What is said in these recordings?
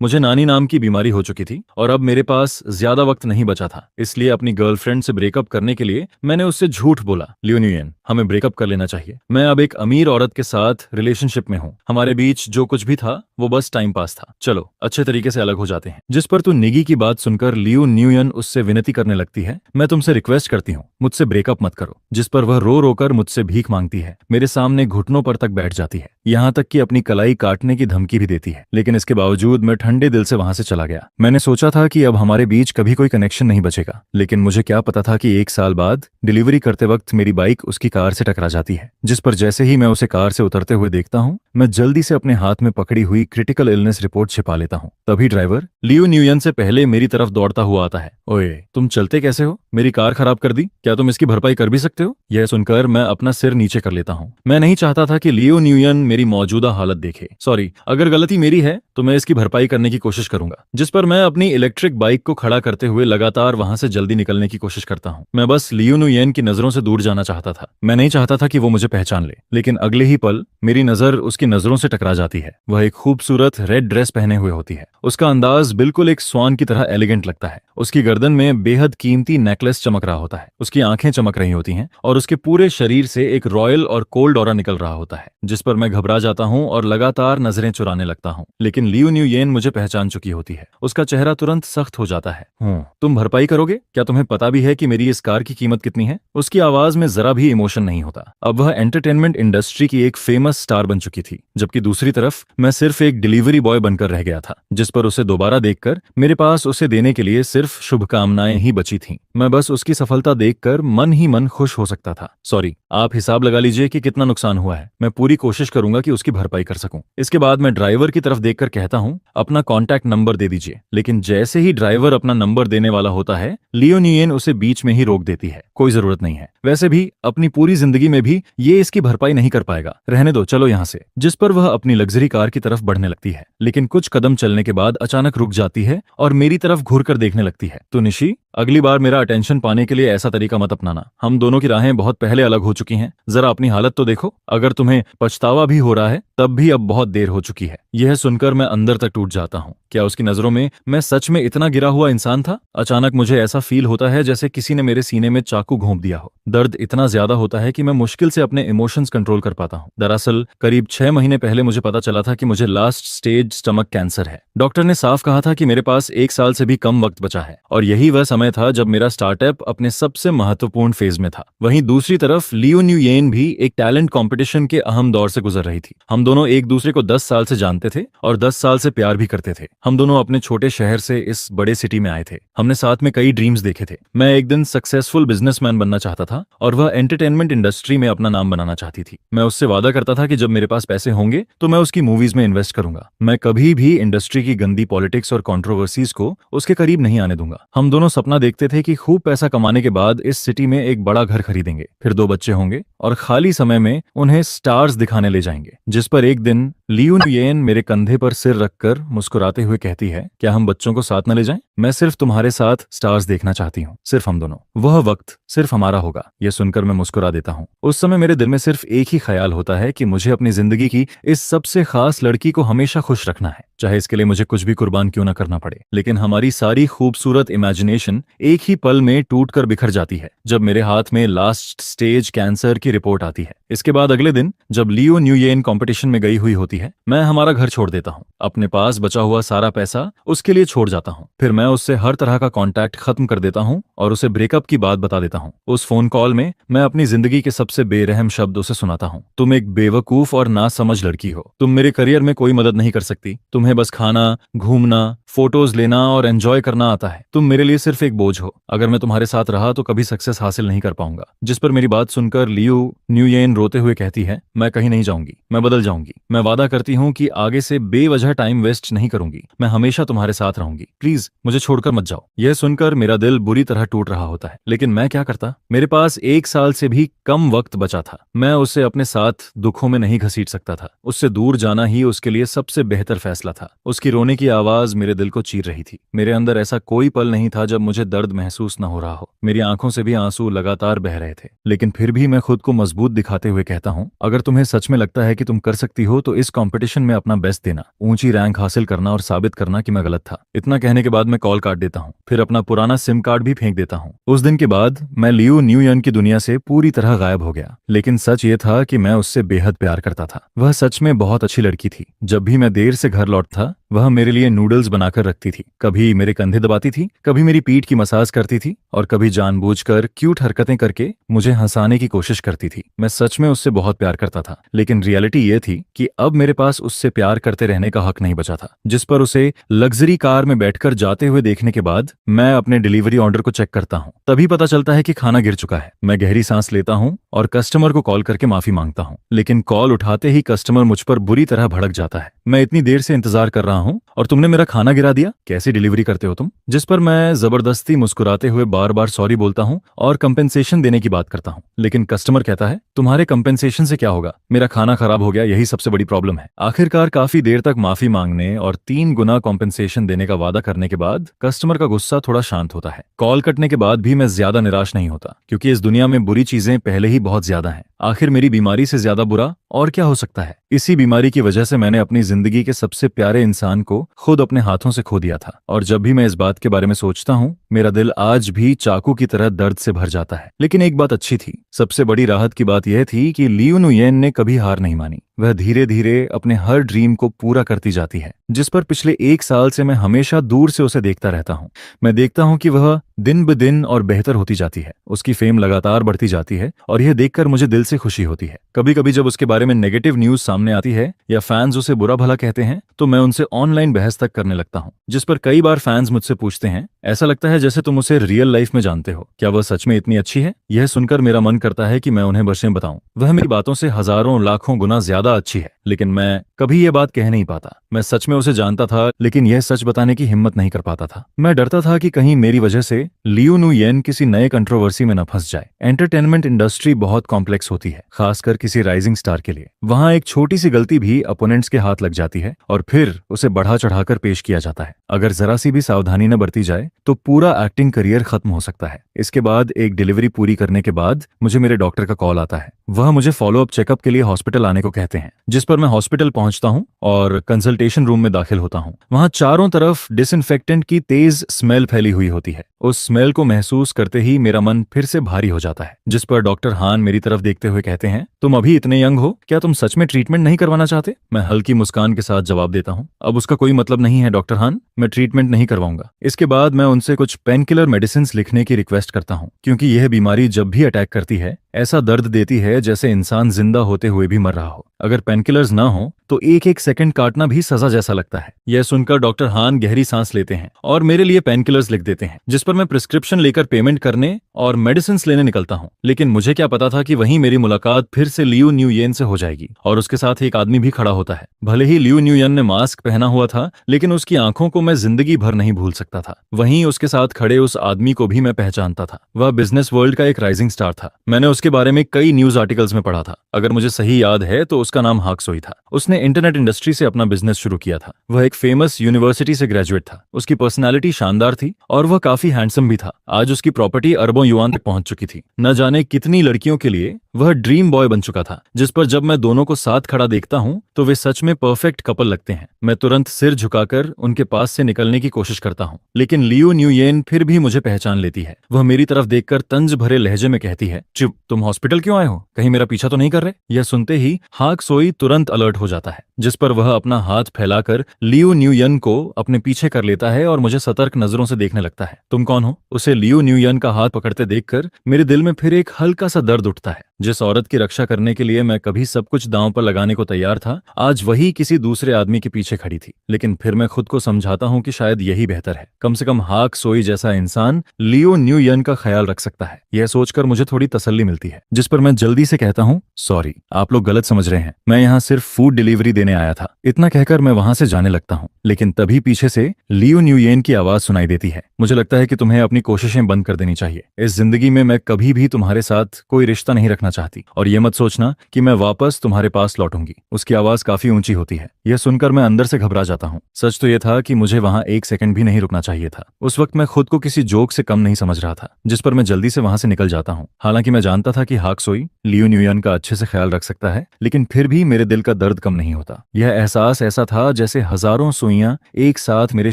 मुझे नानी नाम की बीमारी हो चुकी थी और अब मेरे पास ज्यादा वक्त नहीं बचा था, इसलिए अपनी गर्लफ्रेंड से ब्रेकअप करने के लिए मैंने उससे झूठ बोला। लियो न्यूयन, हमें ब्रेकअप कर लेना चाहिए। मैं अब एक अमीर औरत के साथ रिलेशनशिप में हूँ। हमारे बीच जो कुछ भी था वो बस टाइम पास था। चलो अच्छे तरीके से अलग हो जाते हैं। जिस पर तू निगी की बात सुनकर लियो न्यूयन उससे विनती करने लगती है, मैं तुमसे रिक्वेस्ट करती हूँ, मुझसे ब्रेकअप मत करो। जिस पर वह रो रो कर मुझसे भीख मांगती है, मेरे सामने घुटनों पर तक बैठ जाती है, यहाँ तक कि अपनी कलाई काटने की धमकी भी देती है। लेकिन इसके बावजूद मैं ठंडे दिल से वहां से चला गया। मैंने सोचा था कि अब हमारे बीच कभी कोई कनेक्शन नहीं बचेगा, लेकिन मुझे क्या पता था कि 1 साल बाद डिलीवरी करते वक्त मेरी बाइक उसकी कार से टकरा जाती है। जिस पर जैसे ही मैं उसे कार से उतरते हुए देखता हूँ, मैं जल्दी से अपने हाथ में पकड़ी हुई क्रिटिकल इलनेस रिपोर्ट छिपा लेता हूँ। तभी ड्राइवर लियो न्यूयन से पहले मेरी तरफ दौड़ता हुआ आता है। ओए, तुम चलते कैसे हो? मेरी कार खराब कर दी, क्या तुम इसकी भरपाई कर भी सकते हो? यह सुनकर मैं अपना सिर नीचे कर लेता हूँ। मैं नहीं चाहता था कि लियो न्यूयन मेरी मौजूदा हालत देखे। सॉरी, अगर गलती मेरी है तो मैं इसकी भरपाई करने की कोशिश करूंगा। जिस पर मैं अपनी इलेक्ट्रिक बाइक को खड़ा करते हुए लगातार वहां से जल्दी निकलने की कोशिश करता हूँ। मैं बस लियो न्यूयन की नजरों से दूर जाना चाहता था। मैं नहीं चाहता था कि वो मुझे पहचान ले, लेकिन अगले ही पल मेरी नजर उसकी नजरों से टकरा जाती है। वह एक खूबसूरत रेड ड्रेस पहने हुए होती है। उसका अंदाज बिल्कुल एक स्वान की तरह एलिगेंट लगता है। उसकी गर्दन में बेहद कीमती नेकलेस चमक रहा होता है, उसकी आंखें चमक रही होती हैं और उसके पूरे शरीर से एक रॉयल और कोल्ड ऑरा निकल रहा होता है, जिस पर मैं घबरा जाता हूँ और लगातार नजरें चुराने लगता हूँ। लेकिन लियो न्यूयन मुझे पहचान चुकी होती है। उसका चेहरा तुरंत सख्त हो जाता है। तुम भरपाई करोगे? क्या तुम्हें पता भी है कि मेरी इस कार की कीमत कितनी है? उसकी आवाज में जरा भी इमोशन नहीं होता। अब वह एंटरटेनमेंट इंडस्ट्री की एक फेमस स्टार बन चुकी थी, जबकि दूसरी तरफ मैं सिर्फ एक डिलीवरी बॉय बनकर रह गया था। जिस पर उसे दोबारा देखकर मेरे पास उसे देने के लिए सिर्फ शुभकामनाएं ही बची थीं। मैं बस उसकी सफलता देखकर मन ही मन खुश हो सकता था। सॉरी, आप हिसाब लगा लीजिए कि कितना नुकसान हुआ है। मैं पूरी कोशिश करूंगा कि उसकी भरपाई कर सकूं। इसके बाद मैं ड्राइवर की तरफ देखकर कहता हूं, अपना कॉन्टैक्ट नंबर दे दीजिए। लेकिन जैसे ही ड्राइवर अपना नंबर देने वाला होता है, लियो न्यूयन उसे बीच में ही रोक देती है। कोई जरूरत नहीं है, वैसे भी अपनी पूरी जिंदगी में भी ये इसकी भरपाई नहीं कर पाएगा, रहने दो, चलो यहाँ से। जिस पर वह अपनी लग्जरी कार की तरफ बढ़ने लगती है, लेकिन कुछ कदम चलने के बाद अचानक रुक जाती है और मेरी तरफ घूरकर देखने लगती है। तो निशी, अगली बार मेरा अटेंशन पाने के लिए ऐसा तरीका मत अपनाना। हम दोनों की राहें बहुत पहले अलग हो चुकी हैं। जरा अपनी हालत तो देखो। अगर तुम्हें पछतावा भी हो रहा है तब भी अब बहुत देर हो चुकी है। यह सुनकर मैं अंदर तक टूट जाता हूँ। क्या उसकी नजरों में मैं सच में इतना गिरा हुआ इंसान था? अचानक मुझे ऐसा फील होता है जैसे किसी ने मेरे सीने में चाकू घोंप दिया हो। दर्द इतना ज्यादा होता है कि मैं मुश्किल से अपने इमोशंस कंट्रोल कर पाता हूँ। दरअसल करीब 6 महीने पहले मुझे पता चला था कि मुझे लास्ट स्टेज स्टमक कैंसर है। डॉक्टर ने साफ कहा था कि मेरे पास 1 साल से भी कम वक्त बचा है और यही वह समय था जब मेरा स्टार्टअप अपने सबसे महत्वपूर्ण फेज में था। वहीं दूसरी तरफ लियो न्यूयन भी एक टैलेंट कंपटीशन के अहम दौर से गुजर रही थी। हम दोनों एक दूसरे को 10 साल से जानते थे और 10 साल से प्यार भी करते थे। हम दोनों अपने छोटे शहर से इस बड़े सिटी में आए थे। हमने साथ में कई ड्रीम्स देखे थे। मैं एक दिन सक्सेसफुल बिजनेसमैन बनना चाहता था और वह एंटरटेनमेंट इंडस्ट्री में अपना नाम बनाना चाहती थी। मैं उससे वादा करता था कि जब मेरे पास पैसे होंगे तो मैं उसकी मूवीज में इन्वेस्ट करूंगा। मैं कभी भी इंडस्ट्री की गंदी पॉलिटिक्स और कंट्रोवर्सीज को उसके करीब नहीं आने दूंगा। हम दोनों सपना देखते थे कि खूब पैसा कमाने के बाद इस सिटी में एक बड़ा घर खरीदेंगे, फिर 2 बच्चे होंगे और खाली समय में उन्हें स्टार्स दिखाने ले जाएंगे। जिस पर एक दिन लियो न्यूयन मेरे कंधे पर सिर रखकर मुस्कुराते हुए कहती है, क्या हम बच्चों को साथ न ले जाएं? मैं सिर्फ तुम्हारे साथ स्टार्स देखना चाहती हूँ, सिर्फ हम दोनों। वह वक्त सिर्फ हमारा होगा। यह सुनकर मैं मुस्कुरा देता हूँ। उस समय मेरे दिल में सिर्फ एक ही ख्याल होता है कि मुझे अपनी जिंदगी की इस सबसे खास लड़की को हमेशा खुश रखना है, चाहे इसके लिए मुझे कुछ भी कुर्बान क्यों न करना पड़े। लेकिन हमारी सारी खूबसूरत इमेजिनेशन एक ही पल में टूटकर बिखर जाती है जब मेरे हाथ में लास्ट स्टेज कैंसर की रिपोर्ट आती है। इसके बाद अगले दिन जब लियो न्यूयन कंपटीशन में गई हुई होती है, मैं हमारा घर छोड़ देता हूँ। अपने पास बचा हुआ सारा पैसा उसके लिए छोड़ जाता हूँ। फिर मैं उससे हर तरह का कांटेक्ट खत्म कर देता हूँ और उसे ब्रेकअप की बात बता देता हूँ। उस फोन कॉल में मैं अपनी जिंदगी के सबसे बेरहम शब्द उसे सुनाता हूँ। तुम एक बेवकूफ और नासमझ लड़की हो। तुम मेरे करियर में कोई मदद नहीं कर सकती। तुम्हें बस खाना, घूमना, फोटोज लेना और एंजॉय करना आता है। तुम मेरे लिए सिर्फ एक बोझ हो। अगर मैं तुम्हारे साथ रहा तो कभी सक्सेस हासिल नहीं कर पाऊंगा। जिस पर मेरी बात सुनकर लियो न्यूयन रोते हुए कहती है, मैं कहीं नहीं जाऊंगी, मैं बदल जाऊंगी। मैं वादा करती हूँ कि आगे से बेवजह टाइम वेस्ट नहीं करूंगी। मैं हमेशा तुम्हारे साथ रहूंगी। प्लीज मुझे छोड़कर मत जाओ। यह सुनकर मेरा दिल बुरी तरह टूट रहा होता है, लेकिन मैं क्या करता? मेरे पास 1 साल से भी कम वक्त बचा था। मैं उसे अपने साथ दुखों में नहीं घसीट सकता था। उससे दूर जाना ही उसके लिए सबसे बेहतर फैसला था। उसकी रोने की आवाज मेरे दिल को चीर रही थी। मेरे अंदर ऐसा कोई पल नहीं था जब मुझे दर्द महसूस न हो रहा हो। मेरी आंखों से भी आंसू लगातार बह रहे थे, लेकिन फिर भी मैं खुद को मजबूत दिखाते हुए कहता हूँ, अगर तुम्हें सच में लगता है कि तुम कर सकती हो तो इस कंपटीशन में अपना बेस्ट देना, ऊंची रैंक हासिल करना और साबित करना कि मैं गलत था। इतना कहने के बाद मैं कॉल काट देता हूँ, फिर अपना पुराना सिम कार्ड भी फेंक देता हूँ। उस दिन के बाद मैं लियू न्यूयन की दुनिया से पूरी तरह गायब हो गया। लेकिन सच ये था कि मैं उससे बेहद प्यार करता था। वह सच में बहुत अच्छी लड़की थी। जब भी मैं देर से घर लौटता, वह मेरे लिए नूडल्स बनाकर रखती थी। कभी मेरे कंधे दबाती थी, कभी मेरी पीठ की मसाज करती थी और कभी जानबूझकर क्यूट हरकतें करके मुझे हंसाने की कोशिश करती थी। मैं सच में उससे बहुत प्यार करता था, लेकिन रियलिटी ये थी कि अब मेरे पास उससे प्यार करते रहने का हक नहीं बचा था। जिस पर उसे लग्जरी कार में बैठकर जाते हुए देखने के बाद मैं अपने डिलीवरी ऑर्डर को चेक करता हूँ। तभी पता चलता है कि खाना गिर चुका है। मैं गहरी सांस लेता हूँ और कस्टमर को कॉल करके माफी मांगता हूँ, लेकिन कॉल उठाते ही कस्टमर मुझ पर बुरी तरह भड़क जाता है। मैं इतनी देर से इंतजार कर रहा हूँ और तुमने मेरा खाना गिरा दिया, कैसी डिलीवरी करते हो तुम? जिस पर मैं जबरदस्ती मुस्कुराते हुए बार बार सॉरी बोलता हूँ और कंपेंसेशन देने की बात करता हूँ, लेकिन कस्टमर कहता है, तुम्हारे कंपेंसेशन से क्या होगा, मेरा खाना खराब हो गया, यही सबसे बड़ी प्रॉब्लम है। आखिरकार काफी देर तक माफी मांगने और 3 गुना कॉम्पेंसेशन देने का वादा करने के बाद कस्टमर का गुस्सा थोड़ा शांत होता है। कॉल कटने के बाद भी मैं ज्यादा निराश नहीं होता, क्योंकि इस दुनिया में बुरी चीजें पहले ही बहुत ज्यादा हैं। आखिर मेरी बीमारी से ज्यादा बुरा और क्या हो सकता है? इसी बीमारी की वजह से मैंने अपनी जिंदगी के सबसे प्यारे इंसान को खुद अपने हाथों से खो दिया था, और जब भी मैं इस बात के बारे में सोचता हूँ, मेरा दिल आज भी चाकू की तरह दर्द से भर जाता है। लेकिन एक बात अच्छी थी। सबसे बड़ी राहत की बात यह थी कि लियू नुयेन ने कभी हार नहीं मानी। वह धीरे धीरे अपने हर ड्रीम को पूरा करती जाती है, जिस पर पिछले 1 साल से मैं हमेशा दूर से उसे देखता रहता हूँ। मैं देखता हूँ कि वह दिन ब दिन और बेहतर होती जाती है। उसकी फेम लगातार बढ़ती जाती है और यह देखकर मुझे दिल से खुशी होती है। कभी कभी जब उसके बारे में नेगेटिव न्यूज सामने आती है या फैंस उसे बुरा भला कहते हैं, तो मैं उनसे ऑनलाइन बहस तक करने लगता हूँ, जिस पर कई बार फैंस मुझसे पूछते हैं, ऐसा लगता है जैसे तुम उसे रियल लाइफ में जानते हो, क्या वह सच में इतनी अच्छी है? यह सुनकर मेरा मन करता है कि मैं उन्हें बशें बताऊं। वह मेरी बातों से हजारों लाखों गुना ज्यादा अच्छी है, लेकिन मैं कभी ये बात कह नहीं पाता। मैं सच में उसे जानता था, लेकिन यह सच बताने की हिम्मत नहीं कर पाता था। मैं डरता था कि कहीं मेरी वजह से लियू नुयेन किसी नए कंट्रोवर्सी में न फंस जाए। एंटरटेनमेंट इंडस्ट्री बहुत कॉम्प्लेक्स होती है, खासकर किसी राइजिंग स्टार के लिए। वहां एक छोटी सी गलती भी अपोनेंट्स के हाथ लग जाती है और फिर उसे बढ़ा चढ़ाकर पेश किया जाता है। अगर जरा सी भी सावधानी न बरती जाए तो पूरा एक्टिंग करियर खत्म हो सकता है। इसके बाद एक डिलीवरी पूरी करने के बाद मुझे मेरे डॉक्टर का कॉल आता है। वह मुझे फॉलोअप चेकअप के लिए हॉस्पिटल आने को कहते हैं, जिस पर मैं हॉस्पिटल पहुंचता हूं और कंसल्टेशन रूम में दाखिल होता हूं। वहां चारों तरफ डिसइंफेक्टेंट की तेज स्मेल फैली हुई होती है। उस स्मेल को महसूस करते ही मेरा मन फिर से भारी हो जाता है, जिस पर डॉक्टर हान मेरी तरफ देखते हुए कहते हैं, तुम अभी इतने यंग हो, क्या तुम सच में ट्रीटमेंट नहीं करवाना चाहते? मैं हल्की मुस्कान के साथ जवाब देता हूं, अब उसका कोई मतलब नहीं है डॉक्टर हान, मैं ट्रीटमेंट नहीं करवाऊंगा। इसके बाद मैं उनसे कुछ पेन किलर मेडिसिन लिखने की रिक्वेस्ट करता हूं, क्योंकि यह बीमारी जब भी अटैक करती है ऐसा दर्द देती है जैसे इंसान जिंदा होते हुए भी मर रहा हो। अगर पेनकिलर्स ना हो तो एक एक सेकंड काटना भी सजा जैसा लगता है। यह सुनकर डॉक्टर हान गहरी सांस लेते हैं और मेरे लिए पेनकिलर्स लिख देते हैं, जिस पर मैं प्रिस्क्रिप्शन लेकर पेमेंट करने और मेडिसिन लेने निकलता हूँ। लेकिन मुझे क्या पता था कि वहीं मेरी मुलाकात फिर से लियू न्यूयेन से हो जाएगी और उसके साथ एक आदमी भी खड़ा होता है। भले ही लियू न्यूयेन ने मास्क पहना हुआ था, लेकिन उसकी आंखों को मैं जिंदगी भर नहीं भूल सकता था। वहीं उसके साथ खड़े उस आदमी को भी मैं पहचानता था। वह बिजनेस वर्ल्ड का एक राइजिंग स्टार था। मैंने उसके बारे में कई न्यूज आर्टिकल्स में पढ़ा था। अगर मुझे सही याद है तो उसका नाम हाक सोई था। उसने इंटरनेट इंडस्ट्री से अपना बिजनेस शुरू किया था। वह एक फेमस यूनिवर्सिटी से ग्रेजुएट था। उसकी पर्सनालिटी शानदार थी और वह काफी हैंडसम भी था। आज उसकी प्रॉपर्टी अरबों युआन तक पहुंच चुकी थी। न जाने कितनी लड़कियों के लिए वह ड्रीम बॉय बन चुका था, जिस पर जब मैं दोनों को साथ खड़ा देखता हूं तो वे सच में परफेक्ट कपल लगते हैं। मैं तुरंत सिर झुकाकर उनके पास से निकलने की कोशिश करता हूं, लेकिन लियू न्यूयेन फिर भी मुझे पहचान लेती है। वह मेरी तरफ देखकर तंज भरे लहजे में कहती है, चुप, तुम हॉस्पिटल क्यों आए हो? कहीं मेरा पीछा तो नहीं कर रहे? यह सुनते ही हाक सोई तुरंत अलर्ट हो जाता है, जिस पर वह अपना हाथ फैलाकर लियू न्यूयेन को अपने पीछे कर लेता है और मुझे सतर्क नजरों से देखने लगता है। तुम कौन हो? उसे लियू न्यूयेन का हाथ पकड़ते देखकर मेरे दिल में फिर एक हल्का सा दर्द उठता है। जिस औरत की रक्षा करने के लिए मैं कभी सब कुछ दांव पर लगाने को तैयार था, आज वही किसी दूसरे आदमी के पीछे खड़ी थी। लेकिन फिर मैं खुद को समझाता हूँ कि शायद यही बेहतर है। कम से कम हाक सोई जैसा इंसान लियू न्यूयेन का ख्याल रख सकता है। यह सोचकर मुझे थोड़ी तसल्ली मिलती है, जिस पर मैं जल्दी से कहता हूँ, सॉरी, आप लोग गलत समझ रहे हैं, मैं यहाँ सिर्फ फूड डिलीवरी देने आया था। इतना कहकर मैं वहां से जाने लगता हूँ, लेकिन तभी पीछे से लियू न्यूयेन की आवाज सुनाई देती है, मुझे लगता है कि तुम्हें अपनी कोशिशें बंद कर देनी चाहिए। इस जिंदगी में मैं कभी भी तुम्हारे साथ कोई रिश्ता नहीं रखना देखना चाहती, और ये मत सोचना कि मैं वापस तुम्हारे पास लौटूंगी। उसकी आवाज काफी ऊंची होती है। यह सुनकर मैं अंदर से घबरा जाता हूँ। सच तो यह था कि मुझे वहां एक सेकंड भी नहीं रुकना चाहिए था। उस वक्त मैं खुद को किसी जोक से कम नहीं समझ रहा था, जिस पर मैं जल्दी से वहां से निकल जाता हूँ। हालांकि मैं जानता था कि हाक सोई लियू न्यूयन का अच्छे से ख्याल रख सकता है, लेकिन फिर भी मेरे दिल का दर्द कम नहीं होता। यह एहसास ऐसा था जैसे हजारों सुइयां एक साथ मेरे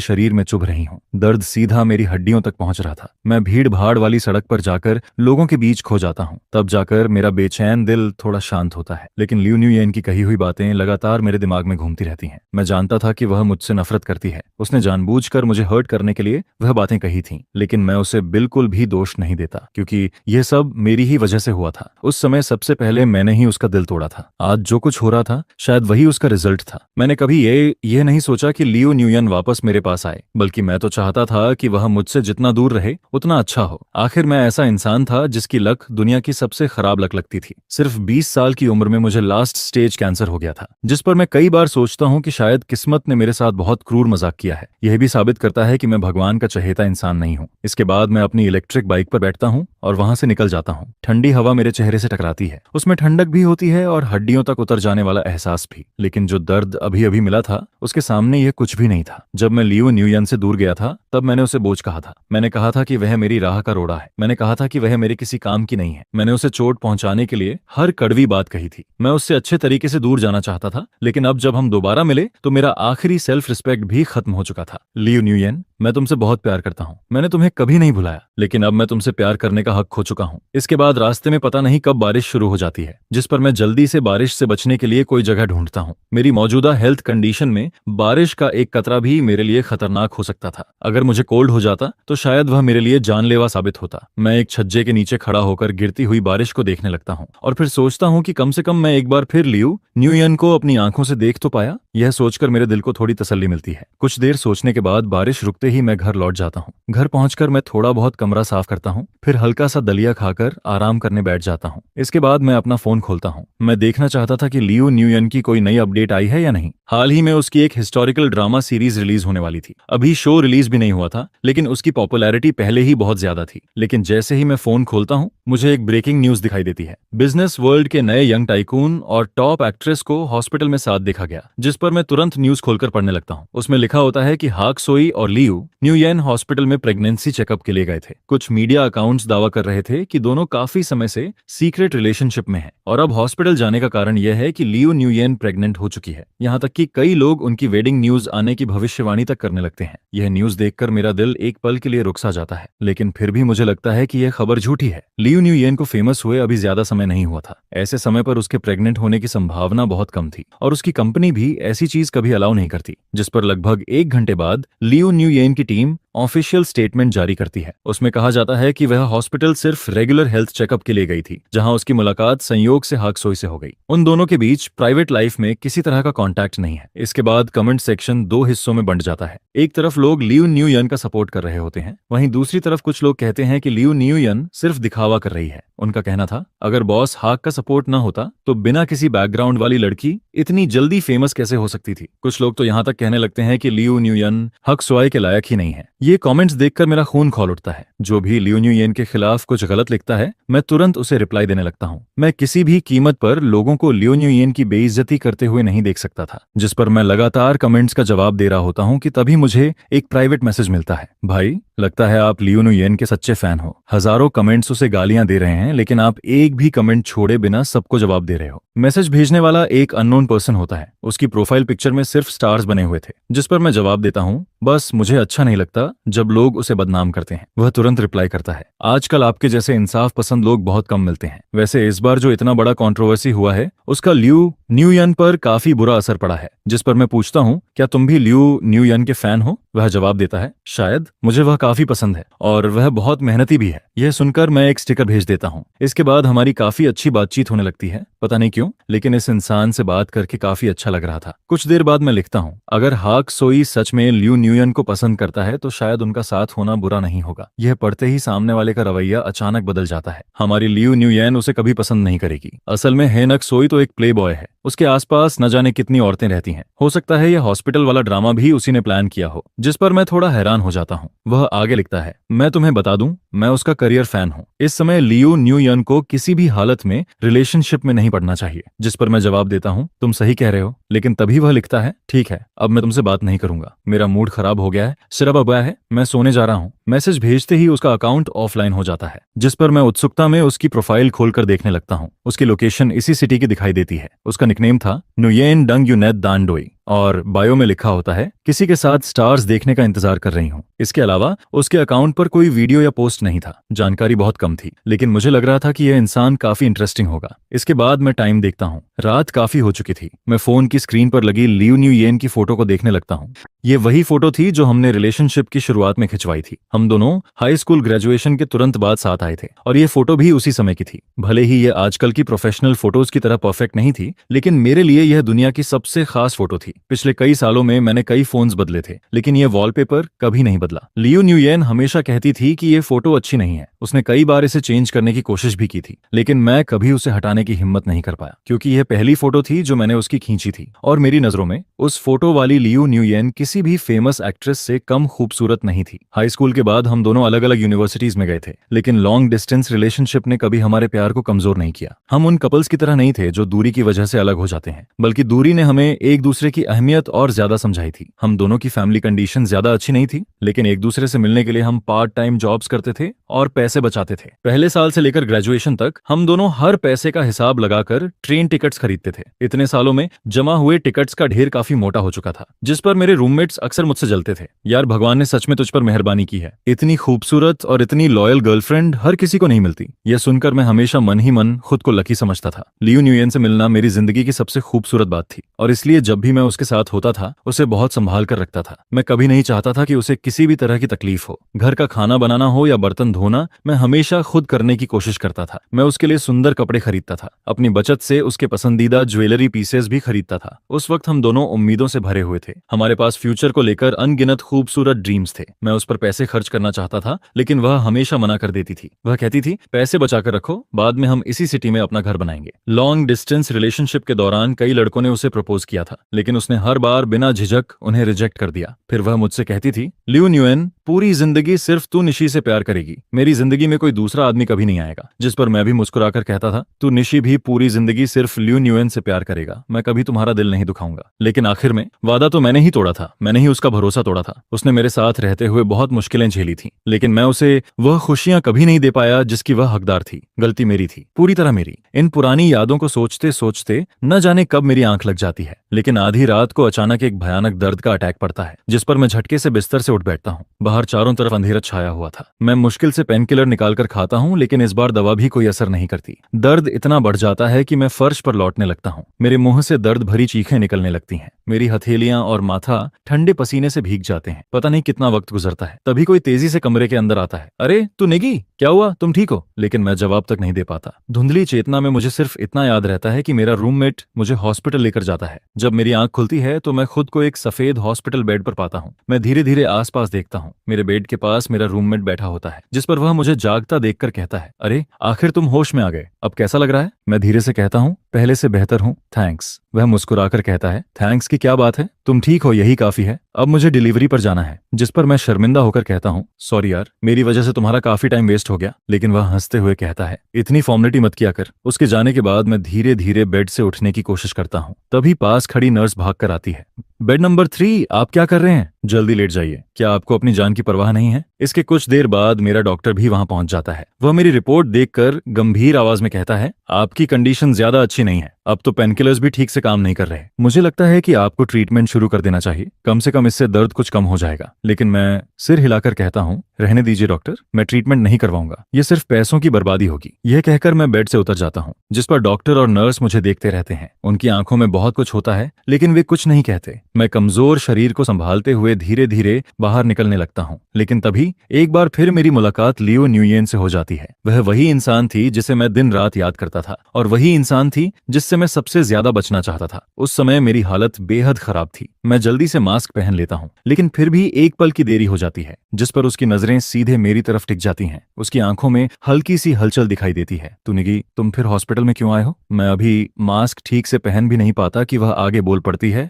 शरीर में चुभ रही हों। दर्द सीधा मेरी हड्डियों तक पहुंच रहा था। मैं भीड़ भाड़ वाली सड़क पर जाकर लोगों के बीच खो जाता हूँ। तब जाकर मेरा बेचैन दिल थोड़ा शांत होता है। लेकिन लियू न्यूयन की कही हुई बातें लगातार मेरे दिमाग में घूमती रहती हैं। मैं जानता था कि वह मुझसे नफरत करती है। उसने जानबूझकर मुझे हर्ट करने के लिए वह बातें कही थीं, लेकिन मैं उसे बिल्कुल भी दोष नहीं देता, क्योंकि यह सब मेरी ही वजह से हुआ था। उस समय सबसे पहले मैंने ही उसका दिल तोड़ा था। आज जो कुछ हो रहा था शायद वही उसका रिजल्ट था। मैंने कभी ये नहीं सोचा कि लियू न्यूयन वापस मेरे पास आए, बल्कि मैं तो चाहता था कि वह मुझसे जितना दूर रहे उतना अच्छा हो। आखिर मैं ऐसा इंसान था जिसकी लक दुनिया की सबसे खराब लक लगती थी। सिर्फ 20 साल की उम्र में मुझे लास्ट स्टेज कैंसर हो गया था, जिस पर मैं कई बार सोचता हूँ कि शायद किस्मत ने मेरे साथ बहुत क्रूर मजाक किया है। यह भी साबित करता है कि मैं भगवान का चहेता इंसान नहीं हूँ। इसके बाद मैं अपनी इलेक्ट्रिक बाइक पर बैठता हूँ और वहां से निकल जाता हूँ। ठंडी हवा मेरे चेहरे से टकराती है। उसमें ठंडक भी होती है और हड्डियों तक उतर जाने वाला एहसास भी। लेकिन जो दर्द अभी अभी मिला था उसके सामने यह कुछ भी नहीं था। जब मैं लियू न्यूयन से दूर गया था तब मैंने उसे बोझ कहा था। मैंने कहा था कि वह मेरी राह का रोड़ा है। मैंने कहा था कि वह मेरे किसी काम की नहीं है। मैंने उसे चोट पहुंचाने के लिए हर कड़वी बात कही थी। मैं उससे अच्छे तरीके से दूर जाना चाहता था, लेकिन अब जब हम दोबारा मिले तो मेरा आखिरी सेल्फ रिस्पेक्ट भी खत्म हो चुका था। लियू न्यूयन, मैं तुमसे बहुत प्यार करता हूँ। मैंने तुम्हें कभी नहीं भुलाया, लेकिन अब मैं तुमसे प्यार करने का हक खो चुका हूँ। इसके बाद रास्ते में पता नहीं कब बारिश शुरू हो जाती है, जिस पर मैं जल्दी से बारिश से बचने के लिए कोई जगह ढूंढता हूँ। मेरी मौजूदा हेल्थ कंडीशन में बारिश का एक कतरा भी मेरे लिए खतरनाक हो सकता था। अगर मुझे कोल्ड हो जाता तो शायद वह मेरे लिए जानलेवा साबित होता। मैं एक छज्जे के नीचे खड़ा होकर गिरती हुई बारिश को देखने लगता हूँ और फिर सोचता हूँ कि कम से कम मैं एक बार फिर लियू न्यूयन को अपनी आंखों से देख तो पाया। यह सोचकर मेरे दिल को थोड़ी तसल्ली मिलती है। कुछ देर सोचने के बाद बारिश रुकते ही मैं घर लौट जाता हूँ। घर पहुंचकर मैं थोड़ा बहुत कमरा साफ करता हूँ, फिर हल्का सा दलिया खाकर आराम करने बैठ जाता हूँ। इसके बाद मैं अपना फोन खोलता हूँ। मैं देखना चाहता था कि लियू न्यूयन की कोई नई अपडेट आई है या नहीं। हाल ही में उसकी एक हिस्टोरिकल ड्रामा सीरीज रिलीज होने वाली थी। अभी शो रिलीज भी नहीं हुआ था, लेकिन उसकी पॉपुलैरिटी पहले ही बहुत ज्यादा थी। लेकिन जैसे ही मैं फोन खोलता हूँ मुझे एक ब्रेकिंग न्यूज दिखाई देती है। बिजनेस वर्ल्ड के नए यंग टाइकून और टॉप एक्ट्रेस को हॉस्पिटल में साथ देखा गया, जिस पर मैं तुरंत न्यूज खोलकर पढ़ने लगता हूँ। उसमें लिखा होता है कि हाक सोई और लियू न्यूयन हॉस्पिटल में प्रेगनेंसी चेकअप के लिए गए थे। कुछ मीडिया अकाउंट्स दावा कर रहे थे कि दोनों काफी समय से सीक्रेट रिलेशनशिप में हैं, और अब हॉस्पिटल जाने का कारण यह है कि लियू न्यूयन प्रेग्नेंट हो चुकी है। यहाँ तक कि कई लोग उनकी वेडिंग न्यूज आने की भविष्यवाणी तक करने लगते हैं। यह न्यूज देखकर मेरा दिल एक पल के लिए रुक सा जाता है, लेकिन फिर भी मुझे लगता है कि यह खबर झूठी है। लियू न्यूयन को फेमस हुए अभी ज्यादा समय नहीं हुआ था। ऐसे समय पर उसके प्रेग्नेंट होने की संभावना बहुत कम थी, और उसकी कंपनी भी ऐसी चीज कभी अलाउ नहीं करती। जिस पर लगभग 1 घंटे बाद लियू न्यूयन की टीम ऑफिशियल स्टेटमेंट जारी करती है। उसमें कहा जाता है कि वह हॉस्पिटल सिर्फ रेगुलर हेल्थ चेकअप के लिए गई थी, जहां उसकी मुलाकात संयोग से हाक सोई से हो गई। उन दोनों के बीच प्राइवेट लाइफ में किसी तरह का कांटेक्ट नहीं है। इसके बाद कमेंट सेक्शन 2 हिस्सों में बंट जाता है। एक तरफ लोग लियू न्यूयन का सपोर्ट कर रहे होते हैं, वहीं दूसरी तरफ कुछ लोग कहते हैं कि लियू न्यूयन सिर्फ दिखावा कर रही है। उनका कहना था, अगर बॉस हाक का सपोर्ट न होता तो बिना किसी बैकग्राउंड वाली लड़की इतनी जल्दी फेमस कैसे हो सकती थी। कुछ लोग तो यहाँ तक कहने लगते हैं कि लियू न्यूयन हक सोई के लायक ही नहीं है। ये कमेंट्स देखकर मेरा खून खौल उठता है। जो भी लियू न्यूयन के खिलाफ कुछ गलत लिखता है, मैं तुरंत उसे रिप्लाई देने लगता हूँ। मैं किसी भी कीमत पर लोगों को लियू न्यूयन की बेइज्जती करते हुए नहीं देख सकता था। जिस पर मैं लगातार कमेंट्स का जवाब दे रहा होता हूँ कि तभी मुझे एक प्राइवेट मैसेज मिलता है, भाई लगता है आप लियू न्यूयन के सच्चे फैन हो। हजारों कमेंट्स उसे गालियां दे रहे हैं, लेकिन आप एक भी कमेंट छोड़े बिना सबको जवाब दे रहे हो। मैसेज भेजने वाला एक अननोन पर्सन होता है। उसकी प्रोफाइल पिक्चर में सिर्फ स्टार्स बने हुए थे, जिस पर मैं जवाब देता हूँ, बस मुझे अच्छा नहीं लगता जब लोग उसे बदनाम करते हैं। वह तुरंत रिप्लाई करता है, आजकल आपके जैसे इंसाफ पसंद लोग बहुत कम मिलते हैं। वैसे इस बार जो इतना बड़ा कंट्रोवर्सी हुआ है उसका लियू न्यूयन पर काफी बुरा असर पड़ा है। जिस पर मैं पूछता हूँ, क्या तुम भी लियू न्यूयन के फैन हो? वह जवाब देता है, शायद, मुझे वह काफी पसंद है और वह बहुत मेहनती भी है। यह सुनकर मैं एक स्टिकर भेज देता हूँ। इसके बाद हमारी काफी अच्छी बातचीत होने लगती है, पता नहीं क्यों, लेकिन इस इंसान से बात करके काफी अच्छा लग रहा था। कुछ देर बाद मैं लिखता हूँ, अगर हाक सोई सच में लियू न्यूयन को पसंद करता है तो शायद उनका साथ होना बुरा नहीं होगा। यह पढ़ते ही सामने वाले का रवैया अचानक बदल जाता है। हमारी लियू न्यूयन उसे कभी पसंद नहीं करेगी। असल में हेनक सोई तो एक प्ले बॉय है। उसके आसपास न जाने कितनी औरतें रहती हैं। हो सकता है यह हॉस्पिटल वाला ड्रामा भी उसी ने प्लान किया हो, जिस पर मैं थोड़ा हैरान हो जाता हूँ। वह आगे लिखता है, मैं तुम्हें बता दूं, मैं उसका करियर फैन हूँ। इस समय लियो न्यूयन को किसी भी हालत में रिलेशनशिप में नहीं पड़ना चाहिए। जिस पर मैं जवाब देता हूँ, तुम सही कह रहे हो। लेकिन तभी वह लिखता है, ठीक है, अब मैं तुमसे बात नहीं करूंगा, मेरा मूड खराब हो गया है, सिरप अब गया है, मैं सोने जा रहा हूँ। मैसेज भेजते ही उसका अकाउंट ऑफलाइन हो जाता है, जिस पर मैं उत्सुकता में उसकी प्रोफाइल खोलकर देखने लगता हूँ। उसकी लोकेशन इसी सिटी की दिखाई देती है। उसका निकनेम था नुयेन डंग यूनेट दानडोई और बायो में लिखा होता है, किसी के साथ स्टार्स देखने का इंतजार कर रही हूँ। इसके अलावा उसके अकाउंट पर कोई वीडियो या पोस्ट नहीं था। जानकारी बहुत कम थी, लेकिन मुझे लग रहा था कि यह इंसान काफी इंटरेस्टिंग होगा। इसके बाद मैं टाइम देखता हूँ, रात काफी हो चुकी थी। मैं फोन की स्क्रीन पर लगी लियो न्यूयेन की फोटो को देखने लगता हूँ। ये वही फोटो थी जो हमने रिलेशनशिप की शुरुआत में खिंचवाई थी। हम दोनों हाई स्कूल ग्रेजुएशन के तुरंत बाद साथ आए थे और ये फोटो भी उसी समय की थी। भले ही ये आजकल की प्रोफेशनल फोटोज की तरह परफेक्ट नहीं थी, लेकिन मेरे लिए यह दुनिया की सबसे खास फोटो थी। पिछले कई सालों में मैंने कई फोन्स बदले थे, लेकिन यह वॉलपेपर कभी नहीं बदला। लियो न्यूयेन हमेशा कहती थी कि ये फोटो अच्छी नहीं है। उसने कई बार इसे चेंज करने की कोशिश भी की थी, लेकिन मैं कभी उसे हटाने की हिम्मत नहीं कर पाया, क्योंकि यह पहली फोटो थी जो मैंने उसकी खींची थी। और मेरी नजरों में उस फोटो वाली लियो न्यूयेन किसी भी फेमस एक्ट्रेस से कम खूबसूरत नहीं थी। हाई स्कूल के बाद हम दोनों अलग अलग यूनिवर्सिटीज में गए थे, लेकिन लॉन्ग डिस्टेंस रिलेशनशिप ने कभी हमारे प्यार को कमजोर नहीं किया। हम उन कपल्स की तरह नहीं थे जो दूरी की वजह से अलग हो जाते हैं, बल्कि दूरी ने हमें एक दूसरे की अहमियत और ज्यादा समझाई थी। हम दोनों की फैमिली कंडीशन ज्यादा अच्छी नहीं थी, लेकिन एक दूसरे से मिलने के लिए हम पार्ट टाइम जॉब्स करते थे और पैसे बचाते थे। पहले साल से लेकर ग्रेजुएशन तक हम दोनों हर पैसे का हिसाब लगाकर ट्रेन टिकट्स खरीदते थे। इतने सालों में जमा हुए टिकट्स का ढेर काफी मोटा हो चुका था, जिस पर मेरे रूममेट्स अक्सर मुझसे जलते थे। यार, भगवान ने सच में तुझ पर मेहरबानी की है। इतनी खूबसूरत और इतनी लॉयल गर्लफ्रेंड हर किसी को नहीं मिलती। यह सुनकर मैं हमेशा मन ही मन खुद को लकी समझता था। लियो न्यूयेन से मिलना मेरी जिंदगी की सबसे खूबसूरत बात थी, और इसलिए जब भी मैं उसके साथ होता था उसे बहुत संभाल कर रखता था। मैं कभी नहीं चाहता था कि उसे किसी भी तरह की तकलीफ हो। घर का खाना बनाना हो या बर्तन धोना, मैं हमेशा खुद करने की कोशिश करता था। मैं उसके लिए सुंदर कपड़े खरीदता था, अपनी बचत से उसके पसंदीदा ज्वेलरी पीसेस भी खरीदता था। उस वक्त हम दोनों उम्मीदों से भरे हुए थे। हमारे पास फ्यूचर को लेकर अनगिनत खूबसूरत ड्रीम्स थे। मैं उस पर पैसे खर्च करना चाहता था, लेकिन वह हमेशा मना कर देती थी। वह कहती थी, पैसे बचाकर रखो, बाद में हम इसी सिटी में अपना घर बनाएंगे। लॉन्ग डिस्टेंस रिलेशनशिप के दौरान कई लड़कों ने उसे प्रपोज किया था, लेकिन उसने हर बार बिना झिझक उन्हें रिजेक्ट कर दिया। फिर वह मुझसे कहती थी, लियो न्यूयेन, पूरी जिंदगी सिर्फ तू निशी से प्यार करेगी, मेरी जिंदगी में कोई दूसरा आदमी कभी नहीं आएगा। जिस पर मैं भी मुस्कुराकर कहता था, तू निशी भी पूरी जिंदगी सिर्फ लियो न्यूयेन से प्यार करेगा, मैं कभी तुम्हारा दिल नहीं दुखाऊंगा। लेकिन आखिर में वादा तो मैंने ही तोड़ा था, मैंने ही उसका भरोसा तोड़ा था। उसने मेरे साथ रहते हुए बहुत मुश्किलें झेली थी, लेकिन मैं उसे वह खुशियां कभी नहीं दे पाया जिसकी वह हकदार थी। गलती मेरी थी, पूरी तरह मेरी। इन पुरानी यादों को सोचते सोचते न जाने कब मेरी आंख लग जाती है, लेकिन आधी रात को अचानक एक भयानक दर्द का अटैक पड़ता है, जिस पर मैं झटके से बिस्तर से उठ बैठता हूँ। बाहर चारों तरफ अंधेरा छाया हुआ था। मैं मुश्किल से पेन किलर निकालकर खाता हूँ, लेकिन इस बार दवा भी कोई असर नहीं करती। दर्द इतना बढ़ जाता है कि मैं फर्श पर लौटने लगता हूँ। मेरे मुंह से दर्द भरी चीखें निकलने लगती हैं। मेरी हथेलियां और माथा ठंडे पसीने से भीग जाते हैं। पता नहीं कितना वक्त गुजरता है, तभी कोई तेजी से कमरे के अंदर आता है। अरे तू नेगी, क्या हुआ, तुम ठीक हो? लेकिन मैं जवाब तक नहीं दे पाता। धुंधली चेतना में मुझे सिर्फ इतना याद रहता है कि मेरा रूममेट मुझे हॉस्पिटल लेकर जाता है। जब मेरी आंख खुलती है तो मैं खुद को एक सफेद हॉस्पिटल बेड पर पाता हूँ। मैं धीरे धीरे आसपास देखता हूँ। मेरे बेड के पास मेरा रूममेट बैठा होता है, जिस पर वह मुझे जागता देखकर कहता है, अरे आखिर तुम होश में आ गए, अब कैसा लग रहा है? मैं धीरे से कहता हूँ, पहले से बेहतर हूँ, थैंक्स। वह मुस्कुराकर कहता है, थैंक्स की क्या बात है, तुम ठीक हो यही काफी है, अब मुझे डिलीवरी पर जाना है। जिस पर मैं शर्मिंदा होकर कहता हूँ, सॉरी यार, मेरी वजह से तुम्हारा काफी टाइम वेस्ट हो गया। लेकिन वह हंसते हुए कहता है, इतनी फॉर्मेलिटी मत किया कर। उसके जाने के बाद मैं धीरे धीरे बेड से उठने की कोशिश करता हूँ, तभी पास खड़ी नर्स भागकर आती है। बेड नंबर 3, आप क्या कर रहे हैं? जल्दी लेट जाइए, क्या आपको अपनी जान की परवाह नहीं है? इसके कुछ देर बाद मेरा डॉक्टर भी वहां पहुंच जाता है। वह मेरी रिपोर्ट देखकर गंभीर आवाज में कहता है, आपकी कंडीशन ज्यादा अच्छी नहीं है, अब तो पेनकिलर्स भी ठीक से काम नहीं कर रहे। मुझे लगता है कि आपको ट्रीटमेंट शुरू कर देना चाहिए, कम से कम इससे दर्द कुछ कम हो जाएगा। लेकिन मैं सिर हिलाकर कहता हूँ, रहने दीजिए डॉक्टर, मैं ट्रीटमेंट नहीं करवाऊंगा, ये सिर्फ पैसों की बर्बादी होगी। यह कहकर मैं बेड से उतर जाता हूँ, जिस पर डॉक्टर और नर्स मुझे देखते रहते हैं। उनकी आंखों में बहुत कुछ होता है, लेकिन वे कुछ नहीं कहते। मैं कमजोर शरीर को संभालते हुए धीरे धीरे बाहर निकलने लगता हूँ। लेकिन तभी एक बार फिर मेरी मुलाकात लियो न्यूयेन से हो जाती है। वह वही इंसान थी जिसे मैं दिन रात याद करता था, और वही इंसान थी जिससे मैं सबसे ज्यादा बचना चाहता था। उस समय मेरी हालत बेहद खराब थी। मैं जल्दी से मास्क पहन लेता हूँ, लेकिन फिर भी एक पल की देरी हो जाती है, जिस पर उसकी नजरें सीधे मेरी तरफ टिक जाती हैं। उसकी आंखों में हल्की सी हलचल दिखाई देती है। तू निगी, तुम फिर हॉस्पिटल में क्यों आए हो? मैं अभी मास्क ठीक से पहन भी नहीं पाता कि वह आगे बोल पड़ती है,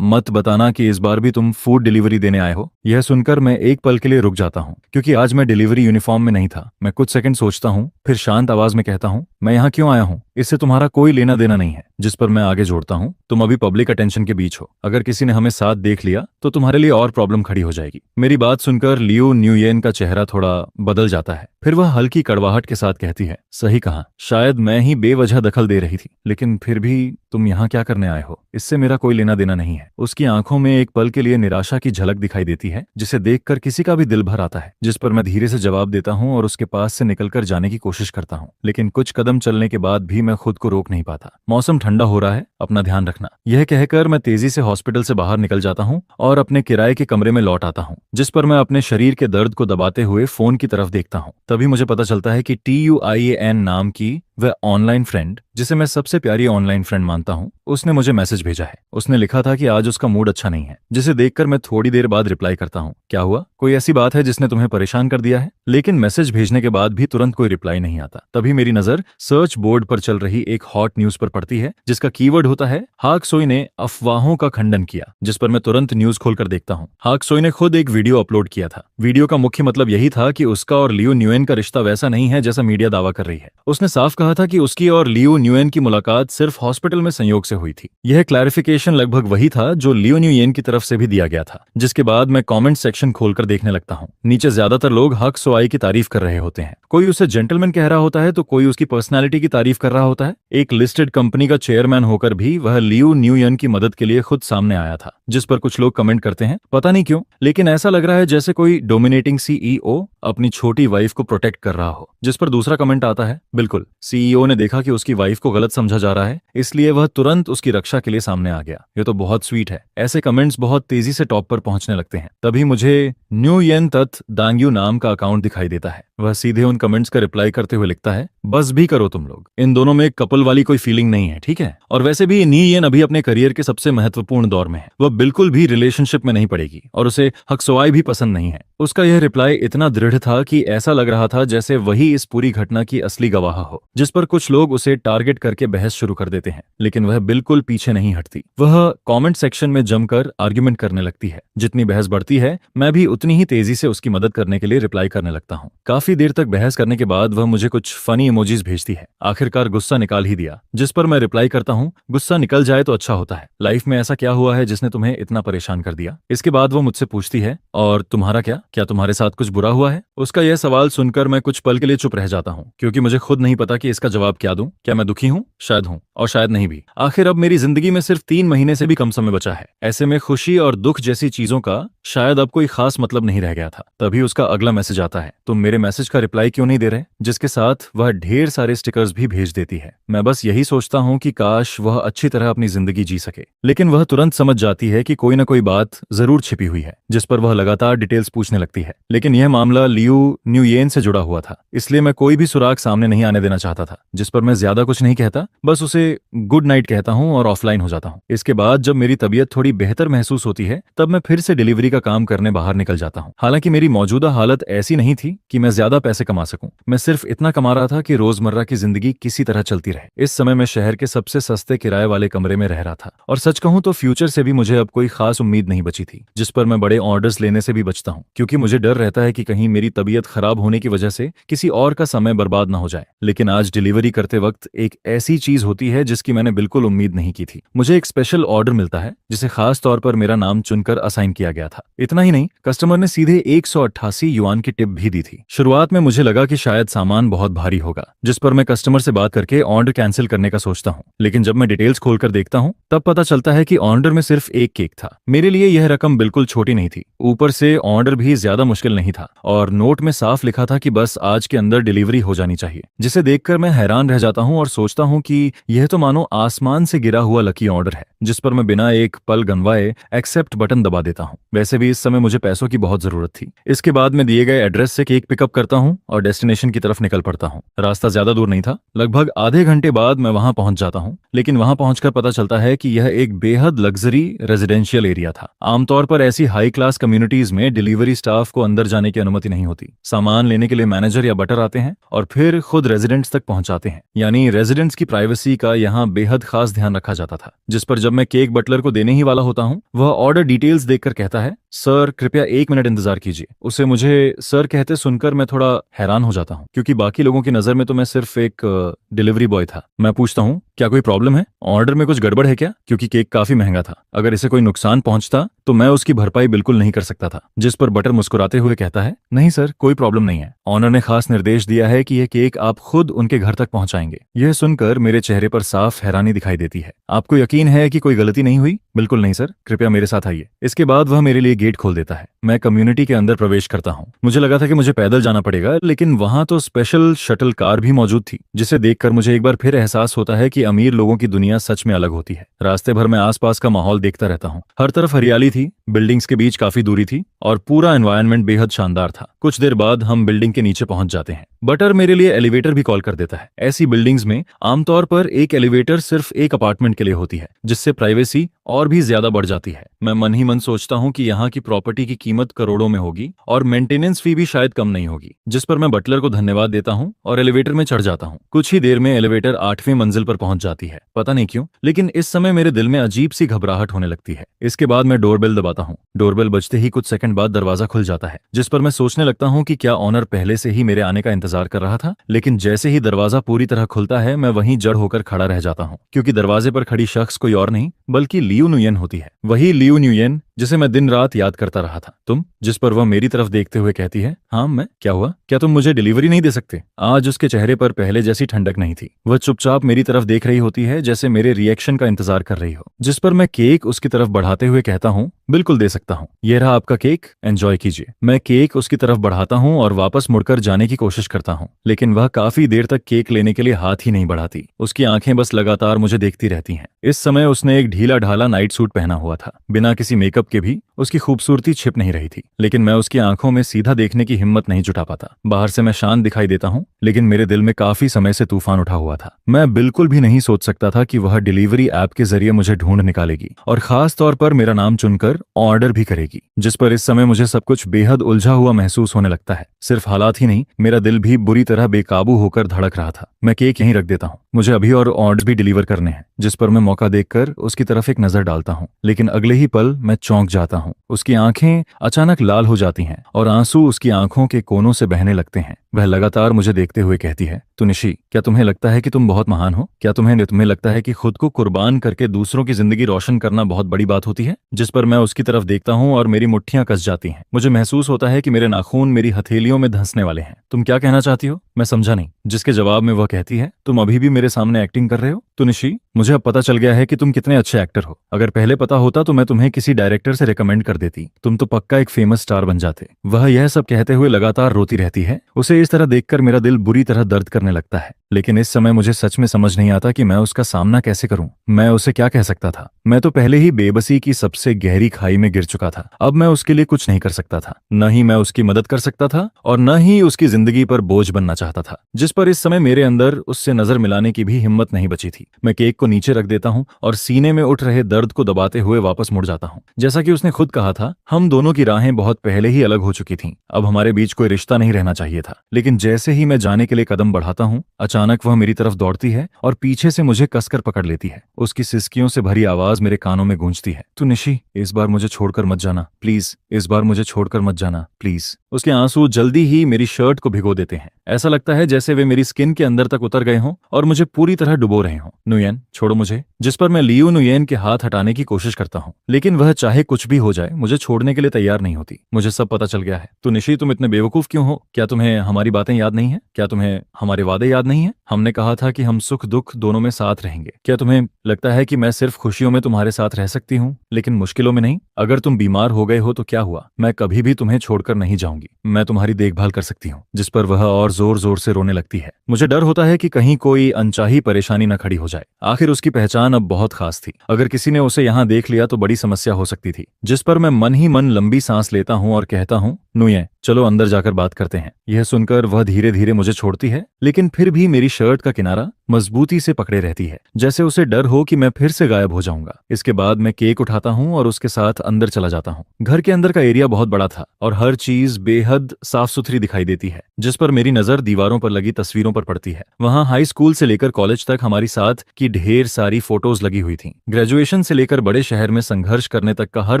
मत बताना कि इस बार भी तुम फूड डिलीवरी देने आए हो। यह सुनकर मैं एक पल के लिए रुक जाता हूँ, क्योंकि आज मैं डिलीवरी यूनिफॉर्म में नहीं था। मैं कुछ सेकंड सोचता हूँ, फिर शांत आवाज में कहता हूँ, मैं यहाँ क्यों आया हूँ? इससे तुम्हारा कोई लेना देना नहीं है। जिस पर मैं आगे जोड़ता हूँ, तुम अभी पब्लिक अटेंशन के बीच हो। अगर किसी ने हमें साथ देख लिया तो तुम्हारे लिए और प्रॉब्लम खड़ी हो जाएगी। मेरी बात सुनकर लियो न्यूयेन का चेहरा थोड़ा बदल जाता है। फिर वह हल्की कड़वाहट के साथ कहती है, सही कहा, शायद मैं ही बेवजह दखल दे रही थी, लेकिन फिर भी तुम यहाँ क्या करने आए हो? इससे मेरा कोई लेना देना नहीं है। उसकी आंखों में एक पल के लिए निराशा की झलक दिखाई देती है, जिसे देखकर किसी का भी दिल भर आता है। जिस पर मैं धीरे से जवाब देता हूँ और उसके पास से निकलकर जाने की कोशिश करता हूँ, लेकिन कुछ कदम चलने के बाद भी मैं खुद को रोक नहीं पाता। मौसम ठंडा हो रहा है, अपना ध्यान रखना। यह कहकर मैं तेजी से हॉस्पिटल से बाहर निकल जाता हूँ और अपने किराए के कमरे में लौट आता हूँ, जिस पर मैं अपने शरीर के दर्द को दबाते हुए फोन की तरफ देखता हूँ। तभी मुझे पता चलता है कि TUIAN नाम की वह ऑनलाइन फ्रेंड, जिसे मैं सबसे प्यारी ऑनलाइन फ्रेंड मानता हूँ, उसने मुझे मैसेज भेजा है। उसने लिखा था कि आज उसका मूड अच्छा नहीं है, जिसे देखकर मैं थोड़ी देर बाद रिप्लाई करता हूँ, क्या हुआ? कोई ऐसी बात है जिसने तुम्हें परेशान कर दिया है? लेकिन मैसेज भेजने के बाद भी तुरंत कोई रिप्लाई नहीं आता। तभी मेरी नजर सर्च बोर्ड पर चल रही एक हॉट न्यूज पर पड़ती है, जिसका कीवर्ड होता है, हाक सोई ने अफवाहों का खंडन किया। जिस पर मैं तुरंत न्यूज खोलकर देखता हूँ। हाक सोई ने खुद एक वीडियो अपलोड किया था। वीडियो का मुख्य मतलब यही था कि उसका और लियो न्यूएन का रिश्ता वैसा नहीं है जैसा मीडिया दावा कर रही है। उसने साफ कहा था कि उसकी और लियो न्यूएन की मुलाकात सिर्फ हॉस्पिटल में संयोग से हुई थी। यह क्लैरिफिकेशन लगभग वही था जो लियो न्यूएन की तरफ से भी दिया गया था। जिसके बाद मैं कमेंट सेक्शन खोलकर देखने लगता हूँ। नीचे ज्यादातर लोग हक सोआई की तारीफ कर रहे होते हैं। कोई उसे जेंटलमैन कह रहा होता है तो कोई उसकी पर्सनैलिटी की तारीफ कर रहा होता है। एक लिस्टेड कंपनी का चेयरमैन होकर भी वह लियो न्यूएन की मदद के लिए खुद सामने आया था। जिस पर कुछ लोग कमेंट करते हैं, पता नहीं क्यों, लेकिन ऐसा लग रहा है जैसे कोई डोमिनेटिंग CEO अपनी छोटी वाइफ को प्रोटेक्ट कर रहा हो। जिस पर दूसरा कमेंट आता है, बिल्कुल, CEO ने देखा कि उसकी वाइफ को गलत समझा जा रहा है, इसलिए वह तुरंत उसकी रक्षा के लिए सामने आ गया। ये तो बहुत स्वीट है। ऐसे कमेंट्स बहुत तेजी से टॉप पर पहुंचने लगते हैं। तभी मुझे न्यूयेन तत् दांग्यू नाम का अकाउंट दिखाई देता है। वह सीधे उन कमेंट्स का रिप्लाई करते हुए लिखता है, बस भी करो तुम लोग, इन दोनों में कपल वाली कोई फीलिंग नहीं है, ठीक है? और वैसे भी न्यूयेन अभी अपने करियर के सबसे महत्वपूर्ण दौर में है। वह बिल्कुल भी रिलेशनशिप में नहीं पड़ेगी और उसे हकसोआई भी पसंद नहीं है। उसका यह रिप्लाई इतना दृढ़ था कि ऐसा लग रहा था जैसे वही इस पूरी घटना की असली गवाह हो। जिस पर कुछ लोग उसे टारगेट करके बहस शुरू कर देते हैं, लेकिन वह बिल्कुल पीछे नहीं हटती। वह कमेंट सेक्शन में जमकर आर्ग्यूमेंट करने लगती है। जितनी बहस बढ़ती है, मैं भी उतनी ही तेजी से उसकी मदद करने के लिए रिप्लाई करने लगता हूँ। काफी देर तक बहस करने के बाद वह मुझे कुछ फनी इमोजीज भेजती है। आखिरकार गुस्सा निकाल ही दिया। जिस पर मैं रिप्लाई करता हूँ, गुस्सा निकल जाए तो अच्छा होता है। लाइफ में ऐसा क्या हुआ है जिसने तुम्हें इतना परेशान कर दिया? इसके बाद वो मुझसे पूछती है, और तुम्हारा क्या तुम्हारे साथ कुछ बुरा हुआ है? उसका यह सवाल सुनकर मैं कुछ पल के लिए चुप रह जाता हूँ, क्योंकि मुझे खुद नहीं पता कि इसका जवाब क्या दूं। क्या मैं दुखी हूँ? शायद हूँ, और शायद नहीं भी। आखिर अब मेरी जिंदगी में सिर्फ 3 महीने से भी कम समय बचा है। ऐसे में खुशी और दुख जैसी चीजों का शायद अब कोई खास मतलब नहीं रह गया था। तभी उसका अगला मैसेज आता है, तुम मेरे मैसेज का रिप्लाई क्यों नहीं दे रहे? जिसके साथ वह ढेर सारे स्टिकर्स भी भेज देती है। मैं बस यही सोचता हूँ कि काश वह अच्छी तरह अपनी जिंदगी जी सके, लेकिन वह तुरंत समझ जाती है कि कोई न कोई बात जरूर छिपी हुई है। जिस पर वह लगातार डिटेल्स पूछने लगती है। लेकिन यह मामला लियो न्यूयेन से जुड़ा हुआ था, इसलिए मैं कोई भी सुराग सामने नहीं आने देना चाहता था। जिस पर मैं ज्यादा कुछ नहीं कहता, बस उसे गुड नाइट कहता हूँ और ऑफलाइन हो जाता हूँ। इसके बाद जब मेरी तबीयत थोड़ी बेहतर महसूस होती है, तब मैं फिर से डिलीवरी का काम करने बाहर निकल जाता हूँ। हालांकि मेरी मौजूदा हालत ऐसी नहीं थी कि मैं ज्यादा पैसे कमा सकूं। मैं सिर्फ इतना कमा रहा था कि रोजमर्रा की जिंदगी किसी तरह चलती रहे। इस समय मैं शहर के सबसे सस्ते किराए वाले कमरे में रह रहा था, और सच कहूं तो फ्यूचर से भी मुझे अब कोई खास उम्मीद नहीं बची थी। जिस पर मैं बड़े ऑर्डर्स लेने से भी बचता हूँ, क्योंकि मुझे डर रहता है कि कहीं मेरी तबीयत खराब होने की वजह से किसी और का समय बर्बाद न हो जाए। लेकिन आज डिलीवरी करते वक्त एक ऐसी चीज होती है जिसकी मैंने बिल्कुल उम्मीद नहीं की थी। मुझे एक स्पेशल ऑर्डर मिलता है, जिसे खास तौर पर मेरा नाम चुनकर असाइन किया गया था। इतना ही नहीं, कस्टमर ने सीधे 188 युआन की टिप भी दी थी। शुरुआत में मुझे लगा कि शायद सामान बहुत भारी होगा, जिस पर मैं कस्टमर से बात करके ऑर्डर कैंसिल करने का सोचता हूँ। लेकिन जब मैं डिटेल्स खोलकर देखता हूँ, तब पता चलता है कि ऑर्डर में सिर्फ एक केक था। मेरे लिए यह रकम बिल्कुल छोटी नहीं थी। ऊपर से ऑर्डर भी ज्यादा मुश्किल नहीं था, और नोट में साफ लिखा था कि बस आज के अंदर डिलीवरी हो जानी चाहिए। जिसे देखकर मैं हैरान रह जाता हूँ और सोचता हूँ कि यह तो मानो आसमान से गिरा हुआ लकी ऑर्डर है। जिस पर मैं बिना एक पल गंवाए एक्सेप्ट बटन दबा देता हूँ। वैसे भी इस समय मुझे पैसों की बहुत जरूरत थी। इसके बाद मैं दिए गए एड्रेस से केक पिकअप करता हूँ और डेस्टिनेशन की तरफ निकल पड़ता हूँ। रास्ता ज्यादा दूर नहीं था, लगभग आधे घंटे बाद मैं वहां पहुंच जाता हूँ। लेकिन वहां पहुंचकर पता चलता है कि यह एक बेहद लग्जरी रेजिडेंशियल एरिया था। आमतौर पर ऐसी हाई क्लास कम्युनिटीज में डिलीवरी स्टाफ को अंदर जाने की अनुमति नहीं होती। सामान लेने के लिए मैनेजर या बटर आते हैं और फिर खुद रेजिडेंट्स तक पहुंचाते हैं। यानी रेजिडेंट्स की प्राइवेसी का यहाँ बेहद खास ध्यान रखा जाता था। जिस पर जब मैं केक बटलर को देने ही वाला होता हूँ, वह ऑर्डर डिटेल्स देखकर कहता है, सर कृपया 1 मिनट इंतजार कीजिए। उसे मुझे सर कहते सुनकर मैं थोड़ा हैरान हो जाता हूँ, क्योंकि बाकी लोगों की नजर में तो मैं सिर्फ एक डिलीवरी बॉय था। मैं पूछता हूँ, क्या कोई प्रॉब्लम है? ऑर्डर में कुछ गड़बड़ है क्या? क्योंकि केक काफी महंगा था। अगर इसे कोई नुकसान पहुंचता तो मैं उसकी भरपाई बिल्कुल नहीं कर सकता था। जिस पर बटर मुस्कुराते हुए कहता है, नहीं सर, कोई प्रॉब्लम नहीं है। ऑनर ने खास निर्देश दिया है कि यह केक आप खुद उनके घर तक पहुंचाएंगे। यह सुनकर मेरे चेहरे पर साफ हैरानी दिखाई देती है। आपको यकीन है कि कोई गलती नहीं हुई? बिल्कुल नहीं सर, कृपया मेरे साथ आइए। इसके बाद वह मेरे लिए गेट खोल देता है। मैं कम्युनिटी के अंदर प्रवेश करता हूँ। मुझे लगा था कि मुझे पैदल जाना पड़ेगा, लेकिन वहां तो स्पेशल शटल कार भी मौजूद थी, जिसे देखकर मुझे एक बार फिर एहसास होता है कि अमीर लोगों की दुनिया सच में अलग होती है। रास्ते भर मैं आसपास का माहौल देखता रहता हूँ। हर तरफ हरियाली थी, बिल्डिंग्स के बीच काफी दूरी थी और पूरा एनवायरनमेंट बेहद शानदार था। कुछ देर बाद हम बिल्डिंग के नीचे पहुंच जाते हैं। बटर मेरे लिए एलिवेटर भी कॉल कर देता है। ऐसी बिल्डिंग्स में आमतौर पर एक एलिवेटर सिर्फ एक अपार्टमेंट के लिए होती है, जिससे प्राइवेसी और भी ज्यादा बढ़ जाती है। मैं मन ही मन सोचता हूँ कि यहाँ की प्रॉपर्टी की कीमत करोड़ों में होगी और मेंटेनेंस फी भी शायद कम नहीं होगी। जिस पर मैं बटलर को धन्यवाद देता हूँ और एलिवेटर में चढ़ जाता हूँ। कुछ ही देर में एलिवेटर 8वीं मंजिल पर पहुंच जाती है। पता नहीं क्यों, लेकिन इस समय मेरे दिल में अजीब सी घबराहट होने लगती है। इसके बाद मैं डोरबेल दबाता हूँ। डोरबेल बजते ही कुछ सेकंड बाद दरवाजा खुल जाता है, जिस पर मैं सोचने लगता हूँ कि क्या ऑनर पहले से ही मेरे आने का इंतजार कर रहा था। लेकिन जैसे ही दरवाजा पूरी तरह खुलता है, मैं वहीं जड़ होकर खड़ा रह जाता हूँ, क्योंकि दरवाजे पर खड़ी शख्स कोई और नहीं बल्कि लियू नुयेन होती है। वही लियू नुयेन जिसे मैं दिन रात याद करता रहा था। तुम? जिस पर वह मेरी तरफ देखते हुए कहती है, हाँ मैं। क्या हुआ? क्या तुम मुझे डिलीवरी नहीं दे सकते? आज उसके चेहरे पर पहले जैसी ठंडक नहीं थी। वह चुपचाप मेरी तरफ देख रही होती है, जैसे मेरे रिएक्शन का इंतजार कर रही हो। जिस पर मैं केक उसकी तरफ बढ़ाते हुए कहता हूँ, बिल्कुल दे सकता हूँ, ये रहा आपका केक, एंजॉय कीजिए। मैं केक उसकी तरफ बढ़ाता हूँ और वापस मुड़कर जाने की कोशिश करता हूँ, लेकिन वह काफी देर तक केक लेने के लिए हाथ ही नहीं बढ़ाती। उसकी आंखें बस लगातार मुझे देखती रहती हैं। इस समय उसने एक ढीला ढाला नाइट सूट पहना हुआ था। बिना किसी मेकअप के भी उसकी खूबसूरती छिप नहीं रही थी, लेकिन मैं उसकी आंखों में सीधा देखने की हिम्मत नहीं जुटा पाता। बाहर से मैं शांत दिखाई देता हूँ, लेकिन मेरे दिल में काफी समय से तूफान उठा हुआ था। मैं बिल्कुल भी नहीं सोच सकता था कि वह डिलीवरी ऐप के जरिए मुझे ढूंढ निकालेगी और खास तौर पर मेरा नाम चुनकर ऑर्डर भी करेगी। जिस पर इस समय मुझे सब कुछ बेहद उलझा हुआ महसूस होने लगता है। सिर्फ हालात ही नहीं, मेरा दिल भी बुरी तरह बेकाबू होकर धड़क रहा था। मैं केक यहीं रख देता हूँ, मुझे अभी और ऑर्डर भी डिलीवर करने हैं। जिस पर मैं मौका देखकर उसकी तरफ एक नजर डालता हूँ, लेकिन अगले ही पल मैं चौंक जाता हूँ। उसकी आंखें अचानक लाल हो जाती हैं और आंसू उसकी आंखों के कोनों से बहने लगते हैं। वह लगातार मुझे देखते हुए कहती है, तुनिशी, क्या तुम्हें लगता है कि तुम बहुत महान हो? क्या तुम्हें लगता है कि खुद को कुर्बान करके दूसरों की जिंदगी रोशन करना बहुत बड़ी बात होती है? जिस पर मैं उसकी तरफ देखता हूँ और मेरी मुट्ठियां कस जाती हैं। मुझे महसूस होता है कि मेरे नाखून मेरी हथेलियों में धंसने वाले हैं। तुम क्या कहना चाहती हो? मैं समझा नहीं। जिसके जवाब में वह कहती है, तुम अभी भी मेरे सामने एक्टिंग कर रहे हो? तुनिशी, मुझे अब पता चल गया है कि तुम कितने अच्छे एक्टर हो। अगर पहले पता होता तो मैं तुम्हें किसी डायरेक्टर से रिकमेंड कर देती। तुम तो पक्का एक फेमस स्टार बन जाते। वह यह सब कहते हुए लगातार रोती रहती है। उसे इस तरह देखकर मेरा दिल बुरी तरह दर्द करने लगता है, लेकिन इस समय मुझे सच में समझ नहीं आता कि मैं उसका सामना कैसे करूं। मैं उसे क्या कह सकता था? मैं तो पहले ही बेबसी की सबसे गहरी खाई में गिर चुका था। अब मैं उसके लिए कुछ नहीं कर सकता था। न ही मैं उसकी मदद कर सकता था और न ही उसकी जिंदगी पर बोझ बनना चाहता था। जिस पर इस समय मेरे अंदर उससे नजर मिलाने की भी हिम्मत नहीं बची थी। मैं केक को नीचे रख देता हूँ और सीने में उठ रहे दर्द को दबाते हुए वापस मुड़ जाता हूँ। जैसा कि उसने खुद कहा था, हम दोनों की राहें बहुत पहले ही अलग हो चुकी थीं। अब हमारे बीच कोई रिश्ता नहीं रहना चाहिए था। लेकिन जैसे ही मैं जाने के लिए कदम बढ़ाता हूँ, अचानक वह मेरी तरफ दौड़ती है और पीछे से मुझे कसकर पकड़ लेती है। उसकी सिसकियों से भरी आवाज मेरे कानों में गूंजती है, तू निशी, इस बार मुझे छोड़कर मत जाना प्लीज, इस बार मुझे छोड़कर मत जाना प्लीज। उसके आंसू जल्दी ही मेरी शर्ट को भिगो देते हैं। ऐसा लगता है जैसे वे मेरी स्किन के अंदर तक उतर गए हों और मुझे पूरी तरह डुबो रहे हों। नुयेन, छोड़ो मुझे। जिस पर मैं लियू नुयेन के हाथ हटाने की कोशिश करता हूँ, लेकिन वह चाहे कुछ भी हो जाए मुझे छोड़ने के लिए तैयार नहीं होती। मुझे सब पता चल गया है। तो निशी, तुम इतने बेवकूफ क्यों हो? क्या तुम्हें हमारी बातें याद नहीं है? क्या तुम्हें हमारे वादे याद नहीं है? हमने कहा था कि हम सुख दुख दोनों में साथ रहेंगे। क्या तुम्हें लगता है कि मैं सिर्फ खुशियों में तुम्हारे साथ रह सकती हूँ, लेकिन मुश्किलों में नहीं? अगर तुम बीमार हो गए हो तो क्या हुआ? मैं कभी भी तुम्हें छोड़कर नहीं जाऊंगी। मैं तुम्हारी देखभाल कर सकती हूँ। जिस पर वह और जोर जोर से रोने लगती है। मुझे डर होता है कि कहीं कोई अनचाही परेशानी न खड़ी हो जाए। आखिर उसकी पहचान अब बहुत खास थी। अगर किसी ने उसे यहाँ देख लिया तो बड़ी समस्या हो सकती थी। जिस पर मैं मन ही मन लंबी सांस लेता हूँ और कहता हूँ, नुये, चलो अंदर जाकर बात करते हैं। यह सुनकर वह धीरे धीरे मुझे छोड़ती है, लेकिन फिर भी मेरी शर्ट का किनारा मजबूती से पकड़े रहती है, जैसे उसे डर हो कि मैं फिर से गायब हो जाऊंगा। इसके बाद मैं केक उठाता हूँ और उसके साथ अंदर चला जाता हूँ। घर के अंदर का एरिया बहुत बड़ा था और हर चीज बेहद साफ सुथरी दिखाई देती है, जिस पर मेरी नजर दीवारों पर लगी तस्वीरों पर पड़ती है। वहाँ हाई स्कूल से लेकर कॉलेज तक हमारी साथ की ढेर सारी फोटोज लगी हुई थी। ग्रेजुएशन से लेकर बड़े शहर में संघर्ष करने तक का हर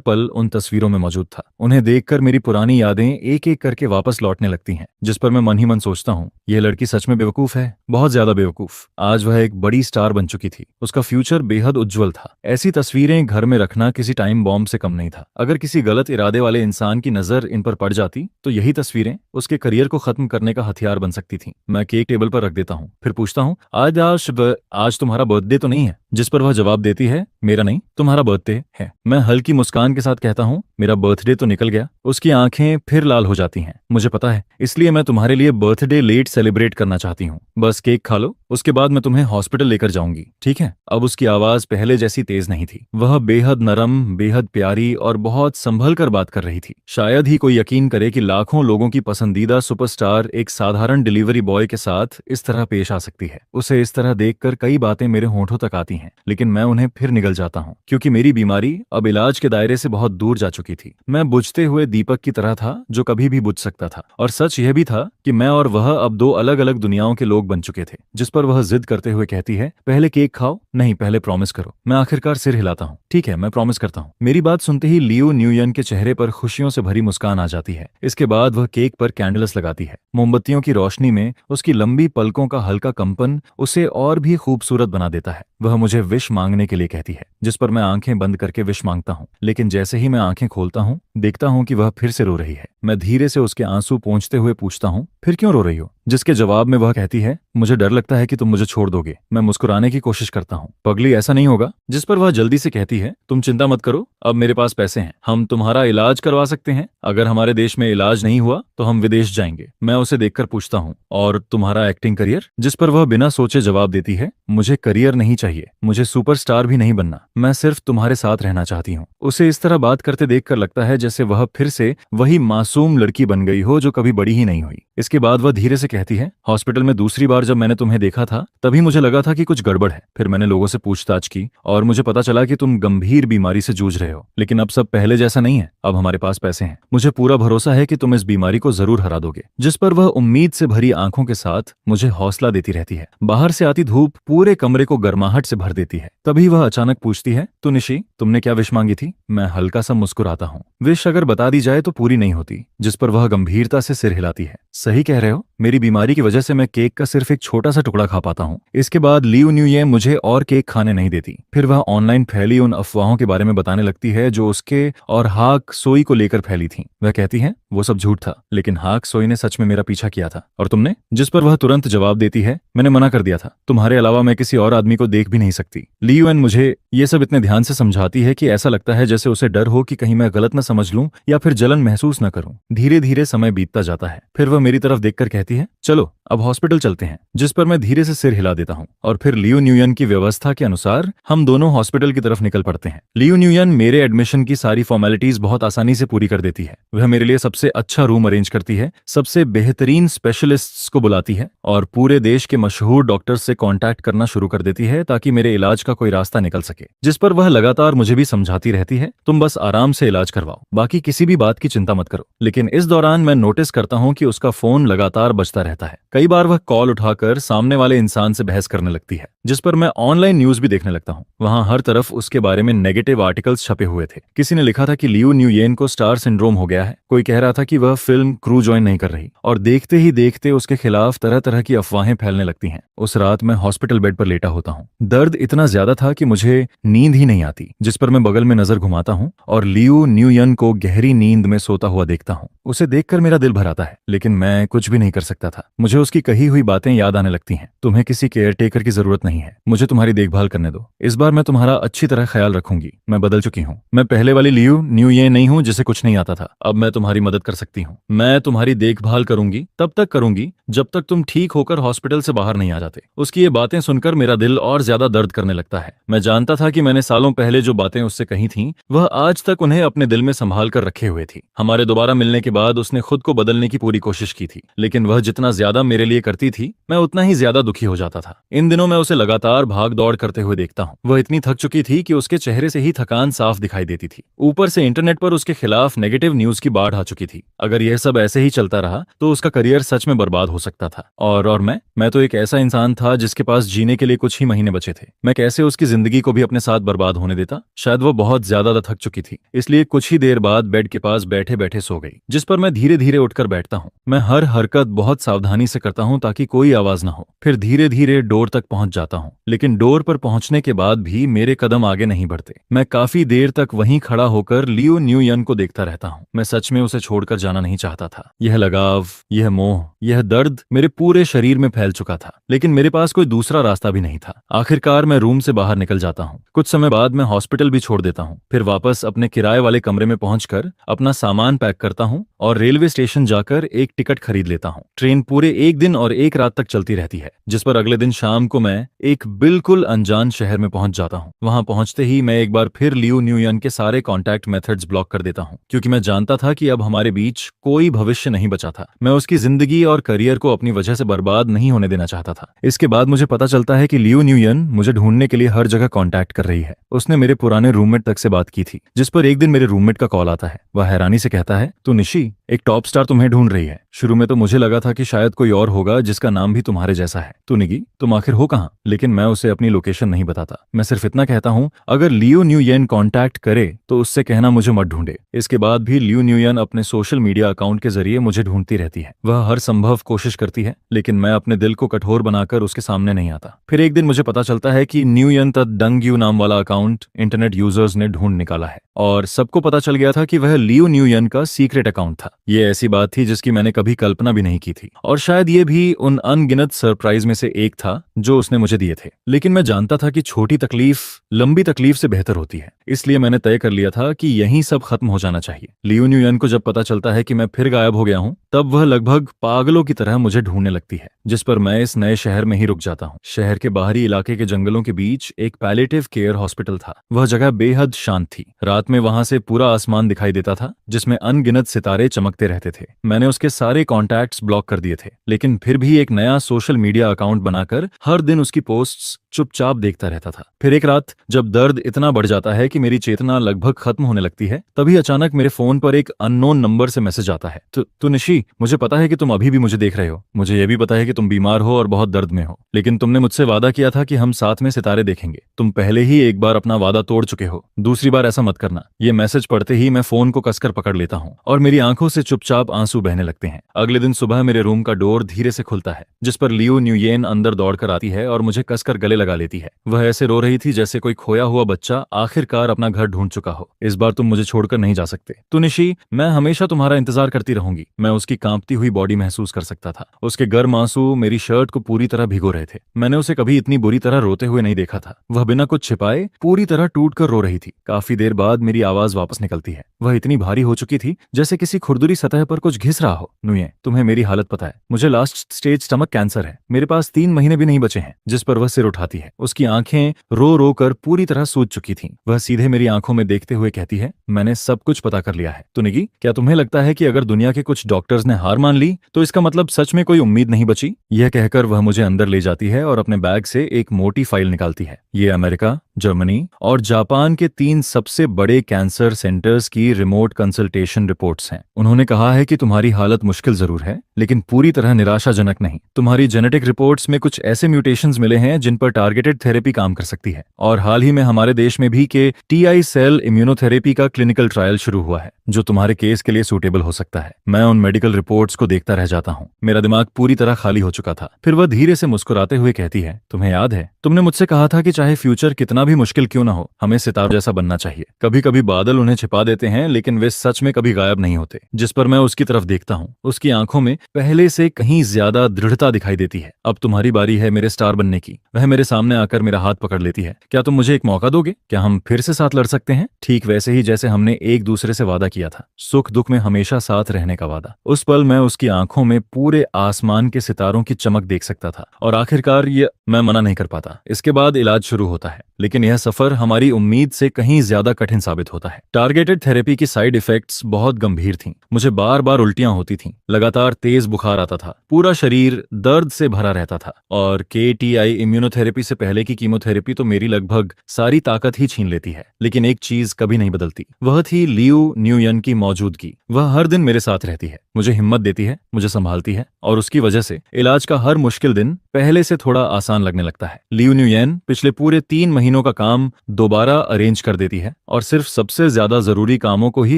पल उन तस्वीरों में मौजूद था। उन्हें देखकर मेरी पुरानी यादें एक एक करके वापस लौटने लगती हैं, जिस पर मैं मन ही मन सोचता हूँ, यह लड़की सच में बेवकूफ है, बहुत ज्यादा बेवकूफ। आज वह एक बड़ी स्टार बन चुकी थी, उसका फ्यूचर बेहद उज्जवल था। ऐसी तस्वीरें घर में रखना किसी टाइम बॉम्ब से कम नहीं था। अगर किसी गलत इरादे वाले इंसान की नजर इन पर पड़ जाती तो यही तस्वीरें उसके करियर को खत्म करने का हथियार बन सकती थीं। मैं केक टेबल पर रख देता हूँ, फिर पूछता हूँ, आज तुम्हारा बर्थडे तो नहीं है? जिस पर वह जवाब देती है, मेरा नहीं, तुम्हारा बर्थडे है। मैं हल्की मुस्कान के साथ कहता हूँ, मेरा बर्थडे तो निकल गया। उसकी आंखें फिर लाल हो जाती हैं। मुझे पता है, इसलिए मैं तुम्हारे लिए बर्थडे लेट सेलिब्रेट करना चाहती हूँ। बस केक खा लो, उसके बाद मैं तुम्हें हॉस्पिटल लेकर जाऊंगी, ठीक है? अब उसकी आवाज पहले जैसी तेज नहीं थी। वह बेहद नरम, बेहद प्यारी और बहुत संभल कर बात कर रही थी। शायद ही कोई यकीन करे कि लाखों लोगों की पसंदीदा सुपरस्टार एक साधारण डिलीवरी बॉय के साथ इस तरह पेश आ सकती है। उसे इस तरह देखकर कई बातें मेरे होंठों तक आती हैं, लेकिन मैं उन्हें फिर निगल जाता हूँ, क्योंकि मेरी बीमारी अब इलाज के दायरे से बहुत दूर जा चुकी थी। मैं बुझते हुए दीपक की तरह था जो कभी भी बुझ सकता था, और सच यह भी था कि मैं और वह अब दो अलग अलग दुनियाओं के लोग बन चुके थे। जिस पर वह जिद करते हुए कहती है, पहले केक खाओ। नहीं, पहले प्रॉमिस करो। मैं आखिरकार सिर हिलाता हूँ, ठीक है, मैं प्रॉमिस करता हूँ। मेरी बात सुनते ही लियो न्यूयन के चेहरे पर खुशियों से भरी मुस्कान आ जाती है। इसके बाद वह केक पर कैंडल्स लगाती है। मोमबत्तियों की रोशनी में उसकी लंबी पलकों का हल्का कंपन उसे और भी खूबसूरत बना देता है। वह मुझे विश मांगने के लिए कहती है, जिस पर मैं आंखें बंद करके विश मांगता हूँ, लेकिन जैसे ही मैं आंखें खोलता हूँ, देखता हूँ कि वह फिर से रो रही है। मैं धीरे से उसके आंसू पोंछते हुए पूछता हूँ, फिर क्यों रो रही हो? जिसके जवाब में वह कहती है, मुझे डर लगता है कि तुम मुझे छोड़ दोगे। मैं मुस्कुराने की कोशिश करता हूँ, पगली ऐसा नहीं होगा। जिस पर वह जल्दी से कहती है, तुम चिंता मत करो, अब मेरे पास पैसे हैं, हम तुम्हारा इलाज करवा सकते हैं। अगर हमारे देश में इलाज नहीं हुआ तो हम विदेश जाएंगे। मैं उसे देखकर पूछता हूँ, और तुम्हारा एक्टिंग करियर? जिस पर वह बिना सोचे जवाब देती है, मुझे करियर नहीं चाहिए, मुझे सुपरस्टार भी नहीं बनना, मैं सिर्फ तुम्हारे साथ रहना चाहती हूँ। उसे इस तरह बात करते देखकर लगता है जैसे वह फिर से वही मासूम लड़की बन गई हो जो कभी बड़ी ही नहीं हुई। इसके बाद वह धीरे से कहती है, हॉस्पिटल में दूसरी बार जब मैंने तुम्हें देखा था तभी मुझे लगा था कि कुछ गड़बड़ है। फिर मैंने लोगों से पूछताछ की और मुझे पता चला कि तुम गंभीर बीमारी से जूझ रहे हो। लेकिन अब सब पहले जैसा नहीं है, अब हमारे पास पैसे हैं। मुझे पूरा भरोसा है कि तुम इस बीमारी को जरूर हरा दोगे। जिस पर वह उम्मीद से भरी आंखों के साथ मुझे हौसला देती रहती है। बाहर से आती धूप पूरे कमरे को गर्माहट से भर देती है। तभी वह अचानक पूछती है, तो निशी, तुमने क्या विश मांगी थी? मैं हल्का सा मुस्कुराता हूँ। विश अगर बता दी जाए तो पूरी नहीं होती। जिस पर वह गंभीरता से सिर हिलाती है। सही कह रहे हो, मेरी बीमारी की वजह से मैं केक का सिर्फ एक छोटा सा टुकड़ा खा पाता हूँ। इसके बाद लियो न्यूये मुझे और केक खाने नहीं देती। फिर वह ऑनलाइन फैली उन अफवाहों के बारे में बताने लगती है जो उसके और हाक सोई को लेकर फैली थी। वह कहती है, वो सब झूठ था, लेकिन हाक सोई ने सच में मेरा पीछा किया था। और तुमने? जिस पर वह तुरंत जवाब देती है, मैंने मना कर दिया था, तुम्हारे अलावा मैं किसी और आदमी को देख भी नहीं सकती। लियो एन मुझे ये सब इतने ध्यान से समझाती है कि ऐसा लगता है जैसे उसे डर हो कि कहीं मैं गलत न समझ लूं या फिर जलन महसूस न करूं। धीरे धीरे समय बीतता जाता है। फिर वह मेरी तरफ देखकर कहती है, चलो अब हॉस्पिटल चलते हैं। जिस पर मैं धीरे से सिर हिला देता हूँ और फिर लियो न्यूयन की व्यवस्था के अनुसार हम दोनों हॉस्पिटल की तरफ निकल पड़ते हैं। लियो न्यूयन मेरे एडमिशन की सारी फॉर्मेलिटीज बहुत आसानी से पूरी कर देती है। वह मेरे लिए सबसे अच्छा रूम अरेंज करती है, सबसे बेहतरीन स्पेशलिस्ट्स को बुलाती है और पूरे देश के मशहूर डॉक्टर्स से कांटेक्ट करना शुरू कर देती है ताकि मेरे इलाज का कोई रास्ता निकल सके। जिस पर वह लगातार मुझे भी समझाती रहती है, तुम बस आराम से इलाज करवाओ, बाकी किसी भी बात की चिंता मत करो। लेकिन इस दौरान मैं नोटिस करता हूँ कि उसका फोन लगातार बजता रहता है। कई बार वह कॉल उठाकर सामने वाले इंसान से बहस करने लगती है। जिस पर मैं ऑनलाइन न्यूज भी देखने लगता हूँ। वहाँ हर तरफ उसके बारे में नेगेटिव आर्टिकल्स छपे हुए थे। किसी ने लिखा था कि लियो न्यूयेन को स्टार सिंड्रोम हो गया है, कोई कह रहा था कि वह फिल्म क्रू ज्वाइन नहीं कर रही, और देखते ही देखते उसके खिलाफ तरह तरह की अफवाहें फैलने लगती हैं। उस रात मैं हॉस्पिटल बेड पर लेटा होता हूँ। दर्द इतना ज्यादा था कि मुझे नींद ही नहीं आती। जिस पर मैं बगल में नजर घुमाता हूँ और लियो न्यूयन को गहरी नींद में सोता हुआ देखता हूँ। उसे देखकर मेरा दिल भर आता है, लेकिन मैं कुछ भी नहीं कर सकता था। मुझे उसकी कही हुई बातें याद आने लगती हैं। तुम्हें किसी केयर टेकर की जरूरत नहीं है, मुझे तुम्हारी देखभाल करने दो। इस बार मैं तुम्हारा अच्छी तरह ख्याल रखूंगी। मैं बदल चुकी हूँ। मैं पहले वाली लियो न्यूये नहीं हूँ जिसे कुछ नहीं आता था। अब मैं तुम्हारी मदद कर सकती हूँ। मैं तुम्हारी देखभाल करूंगी, तब तक करूंगी जब तक तुम ठीक होकर हॉस्पिटल से बाहर नहीं आ जाते। उसकी ये बातें सुनकर मेरा दिल और ज्यादा दर्द करने लगता है। मैं जानता था कि मैंने सालों पहले जो बातें उससे कही थीं, वह आज तक उन्हें अपने दिल में संभाल कर रखे हुए थी। हमारे दोबारा मिलने के बाद उसने खुद को बदलने की पूरी कोशिश की थी, लेकिन वह जितना ज्यादा मेरे लिए करती थी मैं उतना ही ज्यादा दुखी हो जाता था। इन दिनों मैं उसे लगातार भाग दौड़ करते हुए देखता हूँ। वह इतनी थक चुकी थी कि उसके चेहरे से ही थकान साफ दिखाई देती थी। ऊपर से इंटरनेट पर उसके खिलाफ नेगेटिव न्यूज की बाढ़ आ चुकी थी। अगर यह सब ऐसे ही चलता रहा तो उसका करियर सच में बर्बाद हो सकता था। और मैं तो एक ऐसा इंसान था जिसके पास जीने के लिए कुछ ही महीने बचे थे। मैं कैसे उसकी जिंदगी को भी अपने साथ बर्बाद होने देता? शायद वो बहुत ज्यादा थक चुकी थी, इसलिए कुछ ही देर बाद बेड के पास बैठे बैठे सो गई, जिस पर मैं धीरे धीरे उठकर बैठता हूँ। मैं हर हरकत बहुत सावधानी से करता हूँ ताकि कोई आवाज ना हो। फिर धीरे धीरे डोर तक पहुंच जाता हूँ, लेकिन डोर पर पहुंचने के बाद भी मेरे कदम आगे नहीं बढ़ते। मैं काफी देर तक वहीं खड़ा होकर लियो न्यूयन को देखता रहता हूँ। मैं सच में उसे छोड़कर जाना नहीं चाहता था। यह लगाव, यह मोह, यह दर्द मेरे पूरे शरीर में फैल चुका था, लेकिन मेरे पास कोई दूसरा रास्ता भी नहीं था। आखिरकार मैं रूम से बाहर निकल जाता हूँ। कुछ समय बाद मैं हॉस्पिटल भी छोड़ देता हूँ। फिर वापस अपने किराए वाले कमरे में पहुंचकर अपना सामान पैक करता हूँ और रेलवे स्टेशन जाकर एक टिकट खरीद लेता हूँ। ट्रेन पूरे एक दिन और एक रात तक चलती रहती है, जिस पर अगले दिन शाम को मैं एक बिल्कुल अनजान शहर में पहुंच जाता हूँ। वहां पहुंचते ही मैं एक बार फिर लियो न्यूयन के सारे कॉन्टैक्ट मेथड्स ब्लॉक कर देता हूँ, क्योंकि मैं जानता था कि अब हमारे बीच कोई भविष्य नहीं बचा था। मैं उसकी जिंदगी और करियर को अपनी वजह से बर्बाद नहीं होने देना चाहता था। इसके बाद मुझे पता चलता है कि लियो न्यूयन मुझे ढूंढने के लिए हर जगह कॉन्टैक्ट कर रही है। उसने मेरे पुराने रूममेट तक से बात की थी, जिस पर एक दिन मेरे रूममेट का कॉल आता है। वह हैरानी से कहता है, तो निशी, एक टॉप स्टार तुम्हें ढूंढ रही है। शुरू में तो मुझे लगा था कि शायद कोई और होगा जिसका नाम भी तुम्हारे जैसा है। तो निगी, तुम आखिर हो कहाँ? लेकिन मैं उसे अपनी लोकेशन नहीं बताता। मैं सिर्फ इतना कहता हूँ, अगर लियो न्यूयन कॉन्टैक्ट करे तो उससे कहना मुझे मत ढूंढे। इसके बाद भी लियो न्यूयन अपने सोशल मीडिया अकाउंट के जरिए मुझे ढूंढती रहती है। वह हर संभव कोशिश करती है, लेकिन मैं अपने दिल को कठोर बनाकर उसके सामने नहीं आता। फिर एक दिन मुझे पता चलता है कि न्यूयन डंग्यू नाम वाला अकाउंट इंटरनेट यूजर्स ने ढूंढ निकाला है, और सबको पता चल गया था कि वह लियो न्यूयन का सीक्रेट अकाउंट था। ये ऐसी बात थी जिसकी मैंने कभी कल्पना भी नहीं की थी, और शायद ये भी उन अनगिनत सरप्राइज में से एक था जो उसने मुझे दिए थे। लेकिन मैं जानता था कि छोटी तकलीफ लंबी तकलीफ से बेहतर होती है, इसलिए मैंने तय कर लिया था कि यहीं सब खत्म हो जाना चाहिए। लियो न्यूयन को जब पता चलता है कि मैं फिर गायब हो गया हूँ, तब वह लगभग पागलों की तरह मुझे ढूंढने लगती है, जिस पर मैं इस नए शहर में ही रुक जाता हूँ। शहर के बाहरी इलाके के जंगलों के बीच एक पैलेटिव केयर हॉस्पिटल था। वह जगह बेहद शांत थी। रात में वहां से पूरा आसमान दिखाई देता था, जिसमें अनगिनत सितारे चमकते रहते थे। मैंने उसके सारे कॉन्टैक्ट्स ब्लॉक कर दिए थे, लेकिन फिर भी एक नया सोशल मीडिया अकाउंट बनाकर हर दिन उसकी पोस्ट्स चुपचाप देखता रहता था। फिर एक रात जब दर्द इतना बढ़ जाता है कि मेरी चेतना लगभग खत्म होने लगती है, तभी अचानक मेरे फोन पर एक अननोन नंबर से मैसेज आता है। तो निशी, मुझे पता है कि तुम अभी भी मुझे देख रहे हो। मुझे यह भी पता है कि तुम बीमार हो और बहुत दर्द में हो, लेकिन तुमने मुझसे वादा किया था कि हम साथ में सितारे देखेंगे। तुम पहले ही एक बार अपना वादा तोड़ चुके हो, दूसरी बार ऐसा मत करना। ये मैसेज पढ़ते ही मैं फोन को कसकर पकड़ लेता हूँ और मेरी आंखों से चुपचाप आंसू बहने लगते हैं। अगले दिन सुबह मेरे रूम का डोर धीरे से खुलता है, जिस पर लियो न्यूयेन अंदर दौड़कर आती है और मुझे कसकर गले लगा लेती है। वह ऐसे रो रही थी जैसे कोई खोया हुआ बच्चा आखिरकार अपना घर ढूंढ चुका हो। इस बार तुम मुझे छोड़कर नहीं जा सकते। तो निशी, मैं हमेशा तुम्हारा इंतजार करती रहूंगी। मैं उसकी कांपती हुई बॉडी महसूस कर सकता था। उसके गर्म आंसू मेरी शर्ट को पूरी तरह भिगो रहे थे। मैंने उसे कभी इतनी बुरी तरह रोते हुए नहीं देखा था। वह बिना कुछ छिपाए पूरी तरह टूट कर रो रही थी। काफी देर बाद मेरी आवाज वापस निकलती है। वह इतनी भारी हो चुकी थी जैसे किसी खुरदुरी सतह पर कुछ घिस रहा हो। नुये, तुम्हें मेरी हालत पता है। मुझे लास्ट स्टेज स्टमक कैंसर है। मेरे पास 3 महीने भी नहीं बचे हैं। जिस पर वह सिर उठाती है। उसकी आंखें रो रो कर पूरी तरह सूज चुकी थीं। वह सीधे मेरी आंखों में देखते हुए कहती है, मैंने सब कुछ पता कर लिया है। तो निगी, क्या तुम्हें लगता है कि अगर दुनिया के कुछ डॉक्टर्स ने हार मान ली तो इसका मतलब सच में कोई उम्मीद नहीं बची? यह कहकर वह मुझे अंदर ले जाती है और अपने बैग से एक मोटी फाइल निकालती है। ये अमेरिका, जर्मनी और जापान के 3 सबसे बड़े कैंसर सेंटर्स की रिमोट कंसल्टेशन रिपोर्ट्स हैं। उन्होंने कहा है कि तुम्हारी हालत मुश्किल जरूर है, लेकिन पूरी तरह निराशाजनक नहीं। तुम्हारी जेनेटिक रिपोर्ट्स में कुछ ऐसे म्यूटेशंस मिले हैं जिन पर टारगेटेड थेरेपी काम कर सकती है, और हाल ही में हमारे देश में भी के टीआई सेल इम्यूनोथेरेपी का क्लिनिकल ट्रायल शुरू हुआ है, जो तुम्हारे केस के लिए सूटेबल हो सकता है। मैं उन मेडिकल रिपोर्ट्स को देखता रह जाता हूँ। मेरा दिमाग पूरी तरह खाली हो चुका था। फिर वह धीरे से मुस्कुराते हुए कहती है, तुम्हें याद है, तुमने मुझसे कहा था कि चाहे फ्यूचर कितना भी मुश्किल क्यों ना हो, हमें सितारों जैसा बनना चाहिए। कभी कभी बादल उन्हें छिपा देते हैं, लेकिन वे सच में कभी गायब नहीं होते। जिस पर मैं उसकी तरफ देखता हूँ। उसकी आंखों में पहले से कहीं ज्यादा दृढ़ता दिखाई देती है। अब तुम्हारी बारी है मेरे स्टार बनने की। वह मेरे सामने आकर मेरा हाथ पकड़ लेती है। क्या तुम मुझे एक मौका दोगे? क्या हम फिर से साथ लड़ सकते हैं? ठीक वैसे ही जैसे हमने एक दूसरे से वादा किया था, सुख दुख में हमेशा साथ रहने का वादा। उस पल मैं उसकी आंखों में पूरे आसमान के सितारों की चमक देख सकता था, और आखिरकार ये मैं मना नहीं कर पाता। इसके बाद इलाज शुरू होता है, लेकिन लेकिन यह सफर हमारी उम्मीद से कहीं ज्यादा कठिन साबित होता है। टारगेटेड थेरेपी की साइड इफेक्ट्स बहुत गंभीर थीं। मुझे बार बार उल्टियां होती थीं, लगातार तेज बुखार आता था, पूरा शरीर दर्द से भरा रहता था, और KTI इम्यूनोथेरेपी से पहले की कीमोथेरेपी तो मेरी लगभग सारी ताकत ही छीन लेती है। लेकिन एक चीज कभी नहीं बदलती, वह थी लियू न्यूयन की मौजूदगी। वह हर दिन मेरे साथ रहती है, मुझे हिम्मत देती है, मुझे संभालती है, और उसकी वजह से इलाज का हर मुश्किल दिन पहले से थोड़ा आसान लगने लगता है। लियू न्यूयन पिछले पूरे 3 महीनों का काम दोबारा अरेंज कर देती है और सिर्फ सबसे ज्यादा जरूरी कामों को ही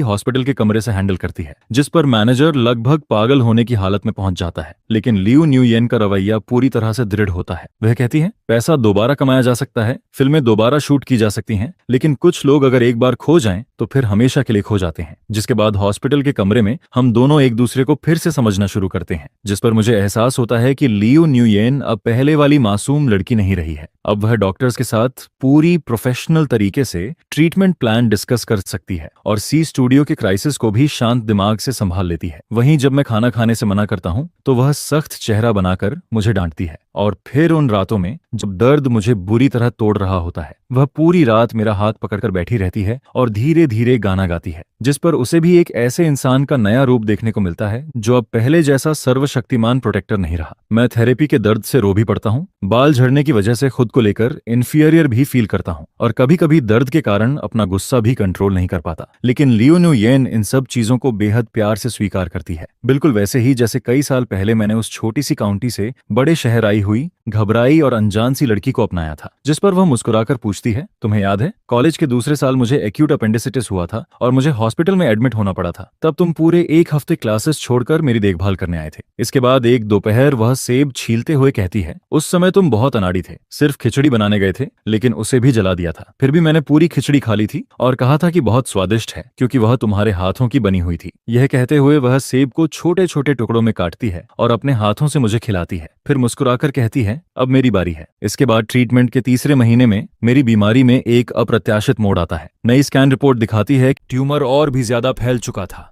हॉस्पिटल के कमरे से हैंडल करती है, जिस पर मैनेजर लगभग पागल होने की हालत में पहुंच जाता है। लेकिन लियू न्यूयन का रवैया पूरी तरह से दृढ़ होता है। वह कहती है, पैसा दोबारा कमाया जा सकता है, फिल्में दोबारा शूट की जा सकती हैं, लेकिन कुछ लोग अगर एक बार खो जाएं तो फिर हमेशा के लिए खो जाते हैं। जिसके बाद हॉस्पिटल के कमरे में हम दोनों एक दूसरे को फिर से समझना शुरू करते हैं, जिस पर मुझे एहसास होता है कि लियू न्यूयन अब पहले वाली मासूम लड़की नहीं रही है। अब वह डॉक्टर्स के साथ पूरी प्रोफेशनल तरीके से ट्रीटमेंट प्लान डिस्कस कर सकती है और सी स्टूडियो के क्राइसिस को भी शांत दिमाग से संभाल लेती है। वहीं जब मैं खाना खाने से मना करता हूं तो वह सख्त चेहरा बनाकर मुझे डांटती है। और फिर उन रातों में जब दर्द मुझे बुरी तरह तोड़ रहा होता है, वह पूरी रात मेरा हाथ पकड़कर बैठी रहती है और धीरे धीरे गाना गाती है, जिस पर उसे भी एक ऐसे इंसान का नया रूप देखने को मिलता है जो अब पहले जैसा सर्वशक्तिमान प्रोटेक्टर नहीं रहा। मैं थेरेपी के दर्द से रो भी पड़ता हूँ, बाल झड़ने की वजह से खुद को लेकर इंफीरियर भी फील करता हूँ, और कभी कभी दर्द के कारण अपना गुस्सा भी कंट्रोल नहीं कर पाता। लेकिन लियू न्यूयन इन सब चीजों को बेहद प्यार से स्वीकार करती है, बिल्कुल वैसे ही जैसे कई साल पहले मैंने उस छोटी सी काउंटी से बड़े शहर आई हुई घबराई और अनजान सी लड़की को अपनाया था, जिस पर वह मुस्कुराकर पूछती है, तुम्हें याद है कॉलेज के दूसरे साल मुझे एक्यूट अपेंडिसिटिस हुआ था और मुझे हॉस्पिटल में एडमिट होना पड़ा था। तब तुम पूरे 1 हफ्ते क्लासेस छोड़कर मेरी देखभाल करने आए थे। इसके बाद एक दोपहर वह सेब छीलते हुए कहती है, उस समय तुम बहुत अनाड़ी थे, सिर्फ खिचड़ी बनाने गए थे, लेकिन उसे भी जला दिया था। फिर भी मैंने पूरी खिचड़ी खा ली थी और कहा था कि बहुत स्वादिष्ट है क्योंकि वह तुम्हारे हाथों की बनी हुई थी। यह कहते हुए वह सेब को छोटे छोटे टुकड़ों में काटती है और अपने हाथों से मुझे खिलाती है, फिर मुस्कुराकर कहती है, अब मेरी बारी है। इसके बाद ट्रीटमेंट के तीसरे महीने में मेरी बीमारी में एक अप्रत्याशित मोड़ आता है। नई स्कैन रिपोर्ट दिखाती है ट्यूमर और भी ज्यादा फैल चुका था।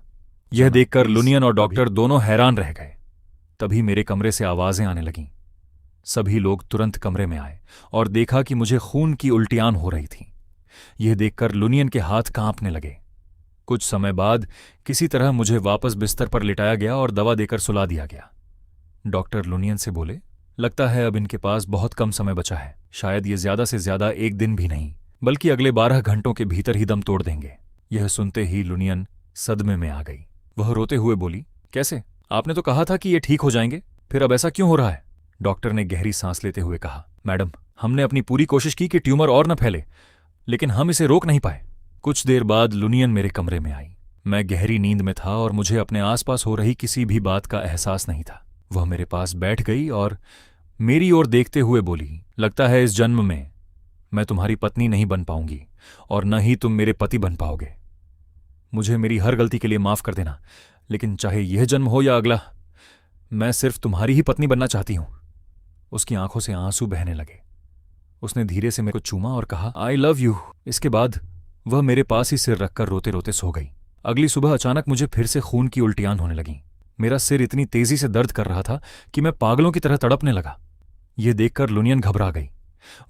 यह देखकर लुनियन और डॉक्टर दोनों हैरान रह गए। तभी मेरे कमरे से आवाजें आने लगीं। सभी लोग तुरंत कमरे में आए और देखा कि मुझे खून की उल्टियां हो रही थीं। यह देखकर लुनियन के हाथ कांपने लगे। कुछ समय बाद किसी तरह मुझे वापस बिस्तर पर लिटाया गया और दवा देकर सुला दिया गया। डॉक्टर लुनियन से बोले, लगता है अब इनके पास बहुत कम समय बचा है, शायद ये ज्यादा से ज्यादा 1 दिन भी नहीं बल्कि अगले 12 घंटों के भीतर ही दम तोड़ देंगे। यह सुनते ही लुनियन सदमे में आ गई। वह रोते हुए बोली, कैसे? आपने तो कहा था कि ये ठीक हो जाएंगे, फिर अब ऐसा क्यों हो रहा है? डॉक्टर ने गहरी सांस लेते हुए कहा, मैडम, हमने अपनी पूरी कोशिश की कि ट्यूमर और न फैले, लेकिन हम इसे रोक नहीं पाए। कुछ देर बाद लुनियन मेरे कमरे में आई। मैं गहरी नींद में था और मुझे अपने आसपास हो रही किसी भी बात का एहसास नहीं था। वह मेरे पास बैठ गई और मेरी ओर देखते हुए बोली, लगता है इस जन्म में मैं तुम्हारी पत्नी नहीं बन पाऊंगी और न ही तुम मेरे पति बन पाओगे। मुझे मेरी हर गलती के लिए माफ कर देना, लेकिन चाहे यह जन्म हो या अगला, मैं सिर्फ तुम्हारी ही पत्नी बनना चाहती हूं। उसकी आंखों से आंसू बहने लगे। उसने धीरे से मेरे को चूमा और कहा, आई लव यू। इसके बाद वह मेरे पास ही सिर रखकर रोते रोते सो गई। अगली सुबह अचानक मुझे फिर से खून की उल्टियां होने लगीं। मेरा सिर इतनी तेजी से दर्द कर रहा था कि मैं पागलों की तरह तड़पने लगा। यह देखकर लुनियन घबरा गई।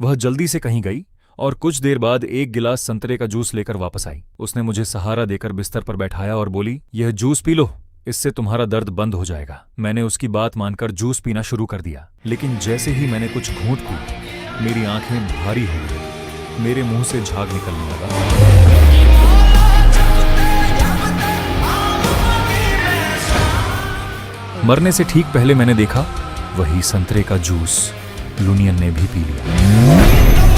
वह जल्दी से कहीं गई और कुछ देर बाद 1 गिलास संतरे का जूस लेकर वापस आई। उसने मुझे सहारा देकर बिस्तर पर बैठाया और बोली, यह जूस पी लो, इससे तुम्हारा दर्द बंद हो जाएगा। मैंने उसकी बात मानकर जूस पीना शुरू कर दिया, लेकिन जैसे ही मैंने कुछ घूंट पी, मेरी आंखें भारी हो गई, मेरे मुंह से झाग निकलने लगा। मरने से ठीक पहले मैंने देखा वही संतरे का जूस लुनियन ने भी पी लिया।